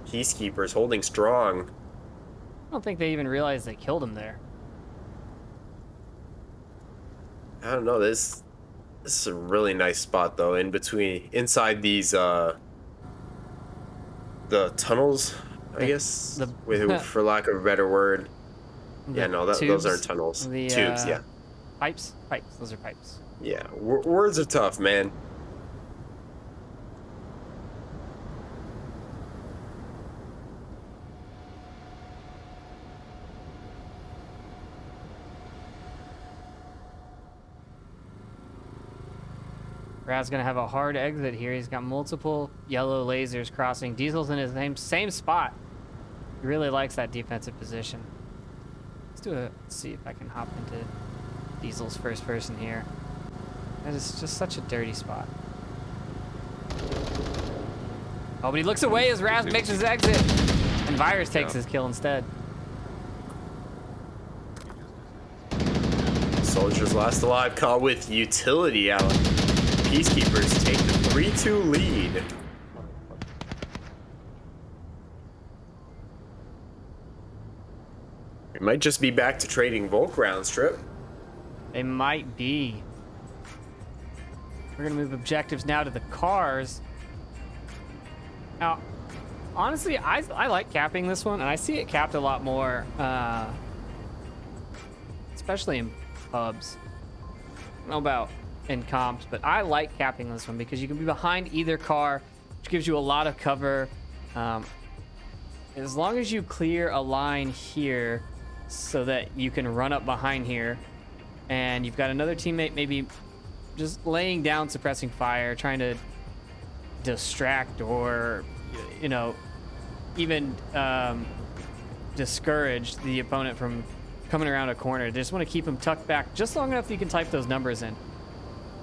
Peacekeepers holding strong. I don't think they even realized they killed him there. I don't know. This is a really nice spot though. Inside these the tunnels, I guess, for lack of a better word. Yeah, no, those aren't tunnels. Tubes, yeah. Pipes? Pipes. Those are pipes. Yeah, words are tough, man. Rad's gonna have a hard exit here. He's got multiple yellow lasers crossing. Diesel's in his same spot. He really likes that defensive position. Let's see if I can hop into Diesel's first person here. That is just such a dirty spot. Oh, but he looks away as Raz makes his exit. And Virus takes his kill instead. Soldiers last alive call with utility out. Peacekeepers take the 3-2 lead. It might just be back to trading Volk rounds, Trip. They might be. We're gonna move objectives now to the cars. Now, honestly, I like capping this one, and I see it capped a lot more, especially in pubs. I don't know about in comps, but I like capping this one because you can be behind either car, which gives you a lot of cover. As long as you clear a line here so that you can run up behind here, and you've got another teammate maybe just laying down suppressing fire, trying to distract or, you know, even discourage the opponent from coming around a corner. They just want to keep them tucked back just long enough that you can type those numbers in.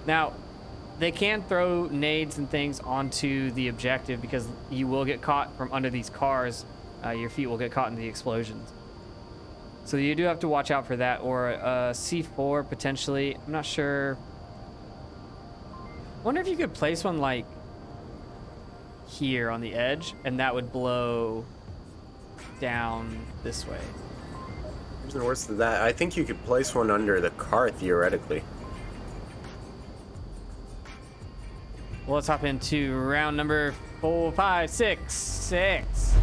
Now, they can throw nades and things onto the objective because you will get caught from under these cars. Your feet will get caught in the explosions. So you do have to watch out for that, or a C4 potentially. I'm not sure. Wonder if you could place one like here on the edge, and that would blow down this way. There's no worse than that. I think you could place one under the car theoretically. Well, let's hop into round number 4, 5, 6, 6,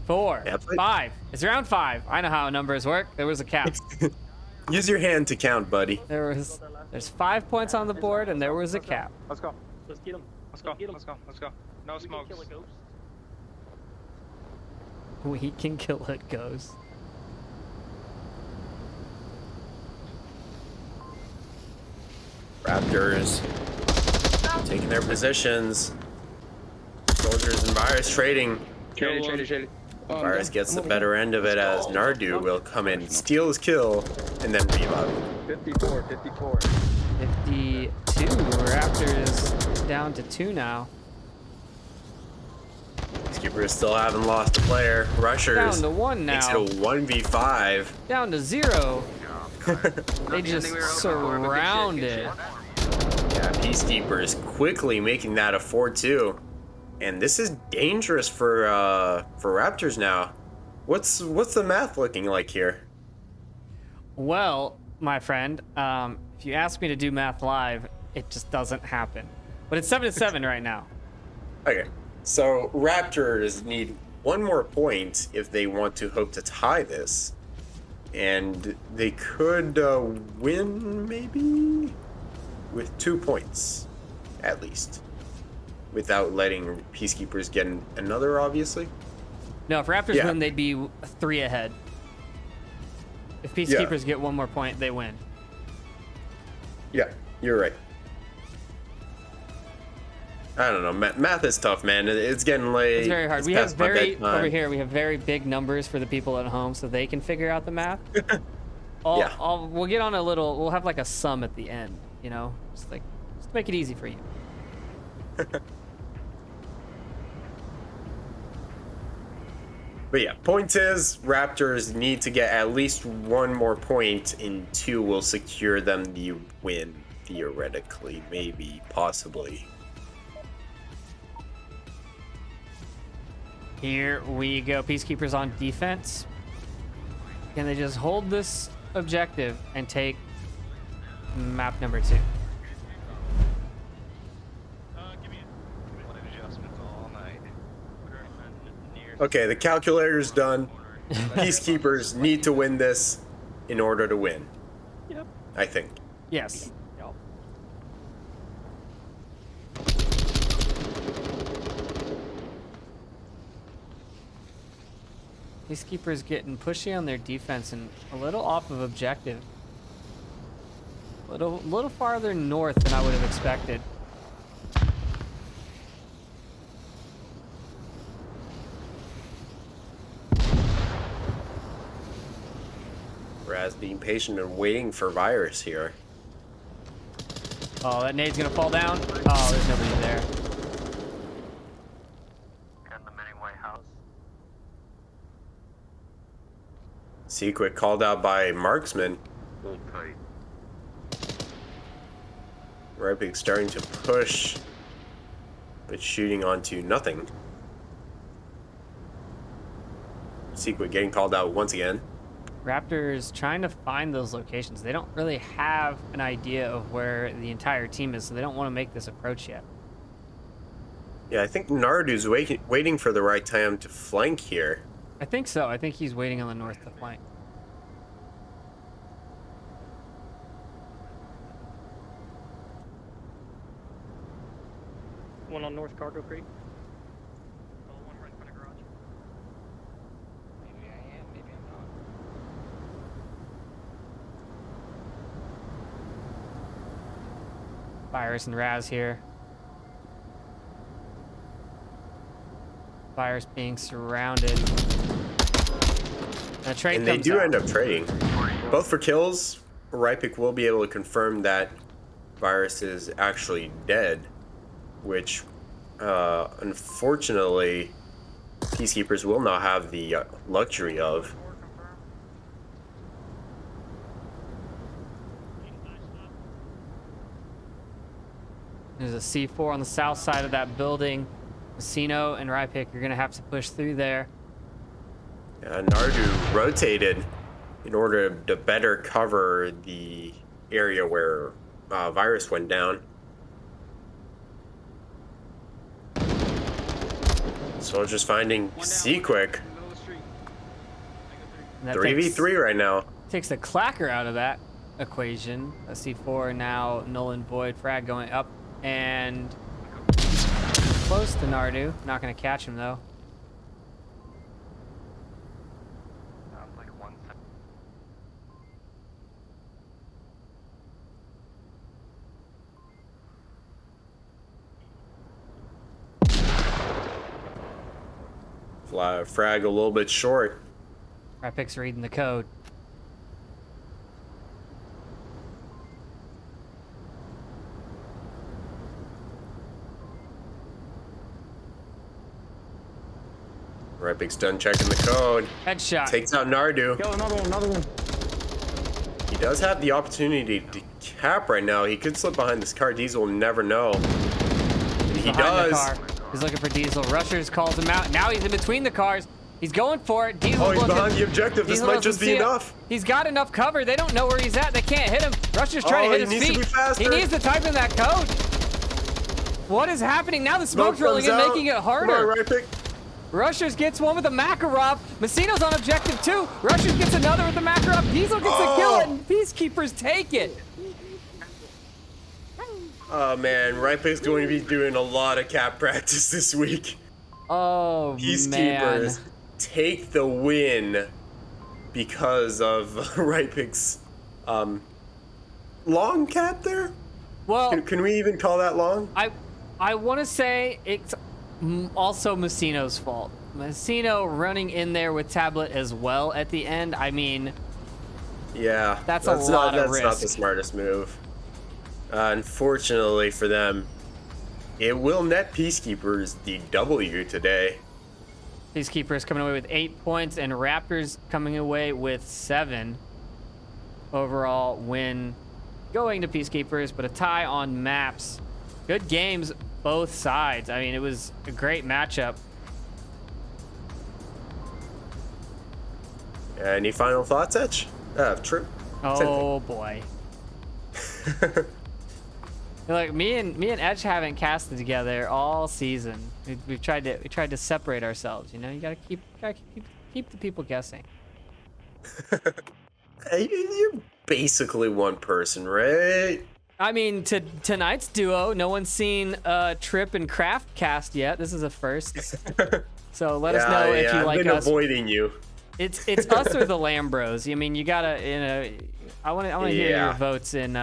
4, Yeah, 5. It's round 5. I know how numbers work. There was a cap. Use your hand to count, buddy. There's 5 points on the board, and there was a cap. Let's go. Let's get him. Let's go. Get him. Let's go. Let's go. No We can smokes. kill a ghost. We can kill a ghost. Raptors taking their positions. Soldiers and Virus trading. Traded. Virus gets the better end of it as Nardu will come in, steal his kill, and then reload. 54. 52. Raptors down to 2 now. Peacekeepers still haven't lost a player. Rushers Down to 1 makes it now. a 1v5. Down to 0. They just surrounded. Yeah, Peacekeepers quickly making that a 4-2. And this is dangerous for Raptors now. What's the math looking like here? Well, my friend, if you ask me to do math live, it just doesn't happen. But it's 7-7 right now. Okay, so Raptors need one more point if they want to hope to tie this. And they could win, maybe? With 2 points, at least. Without letting Peacekeepers get another, obviously. No, if Raptors win, they'd be 3 ahead. If Peacekeepers get 1 more point, they win. Yeah, you're right. I don't know. Math is tough, man. It's getting late. It's very hard. It's We have past my very bedtime. over here. We have very big numbers for the people at home, so they can figure out the math. We'll get on a little. We'll have like a sum at the end. You know, just to make it easy for you. But yeah, point is Raptors need to get at least 1 more point, and 2 will secure them the win, theoretically, maybe, possibly. Here we go. Peacekeepers on defense. Can they just hold this objective and take map number 2? Okay, the calculator's done. Peacekeepers need to win this in order to win. Yep. I think. Yes. Peacekeepers getting pushy on their defense and a little off of objective. A little farther north than I would have expected. Raz being patient and waiting for Virus here. Oh, that nade's gonna fall down. Oh, there's nobody there. Got the mini White House. Sequick called out by marksman. Right. Rapid starting to push, but shooting onto nothing. Sequick getting called out once again. Raptors trying to find those locations. They don't really have an idea of where the entire team is, so they don't want to make this approach yet. Yeah, I think Nardu's waiting for the right time to flank here. I think so. I think he's waiting on the north to flank. One on North Cargo Creek. Oh, one right in front of garage. Maybe I am, maybe I'm not. Virus and Raz here. Virus being surrounded. And a trade And they comes do out. end up trading. Both for kills. Rypik will be able to confirm that Virus is actually dead, which unfortunately Peacekeepers will not have the luxury of. There's a C4 on the south side of that building. Messino and Rypik are gonna have to push through there. Nardu rotated in order to better cover the area where Virus went down. Soldiers finding Sequick. And that 3v3 right now. takes the clacker out of that equation. A C4 now null and void. Frag going up and close to Nardu. Not gonna catch him though. Sounds like 1 second. Frag a little bit short. Rypik's reading the code. Rypik's done checking the code. Headshot. Takes out Nardu. Yo, another one, another one. He does have the opportunity to cap right now. He could slip behind this car. Diesel will never know. He Behind does. the car. He's looking for Diesel. Rushers calls him out. Now he's in between the cars. He's going for it. Diesel's Oh, he's looking. behind the objective. This Diesel might doesn't just be see it. enough. He's got enough cover. They don't know where he's at. They can't hit him. Rushers trying Oh, to hit he his needs to feet. be faster. He needs to type in that code. What is happening now? The smoke's Smoke rolling in, comes out. making it Come harder. on, Rypik. Rushers gets one with the Makarov. Messino's on objective 2. Rushers gets another with the Makarov. Diesel gets a kill and Peacekeepers take it. Oh man, Rypik's going to be doing a lot of cap practice this week. Oh, Peacekeepers man. take the win because of Rypik's long cap there. Well, Can we even call that long? I want to say it's also Messino's fault. Messino running in there with tablet as well at the end. I mean, Yeah, That's a lot of That's not the risk. smartest move. Unfortunately for them, it will net Peacekeepers the W today. Peacekeepers coming away with 8 points and Raptors coming away with 7. Overall win going to Peacekeepers, but a tie on maps. Good games both sides. I mean, it was a great matchup. Any final thoughts, Etch? True. Oh boy. Like me and Etch haven't casted together all season. We tried to separate ourselves. You know, you gotta keep the people guessing. You're basically one person, right? I mean, tonight's duo, no one's seen Trip and Craft cast yet. This is a first. So let us know if you like I've been us. avoiding you. It's us or the Lambros. I mean, you gotta, I want to hear Yeah. your votes in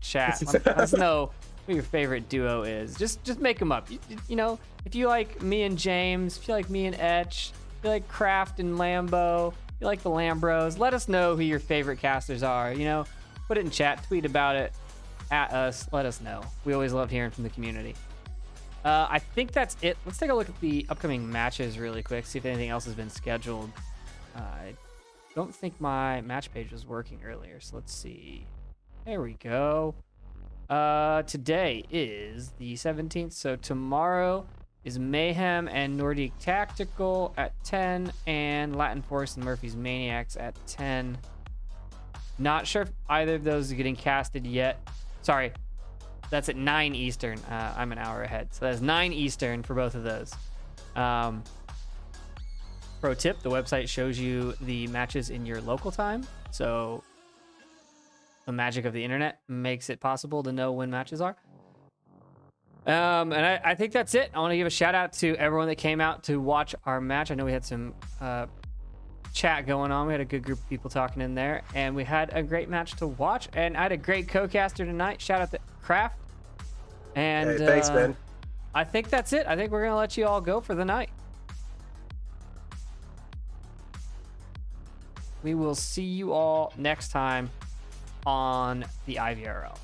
chat. Let us know who your favorite duo is. Just make them up. You know, if you like me and James, if you like me and Etch, if you like Kraft and Lambo, if you like the Lambros, let us know who your favorite casters are. You know, put it in chat, tweet about it. at us. Let us know. We always love hearing from the community. I think that's it. Let's take a look at the upcoming matches really quick, see if anything else has been scheduled. I don't think my match page was working earlier, so let's see. There we go. Today is the 17th, so tomorrow is Mayhem and Nordic Tactical at 10, and Latin Force and Murphy's Maniacs at 10. Not sure if either of those are getting casted yet. Sorry, that's at 9 Eastern. I'm an hour ahead, so that's 9 Eastern for both of those. Pro tip, the website shows you the matches in your local time, so the magic of the internet makes it possible to know when matches are. And I think that's it. I want to give a shout out to everyone that came out to watch our match. I know we had some chat going on. We had a good group of people talking in there, and we had a great match to watch. And I had a great co-caster tonight. Shout out to Kraft. And Hey, thanks, man. I think that's it. I think we're gonna let you all go for the night. We will see you all next time on the IVRL.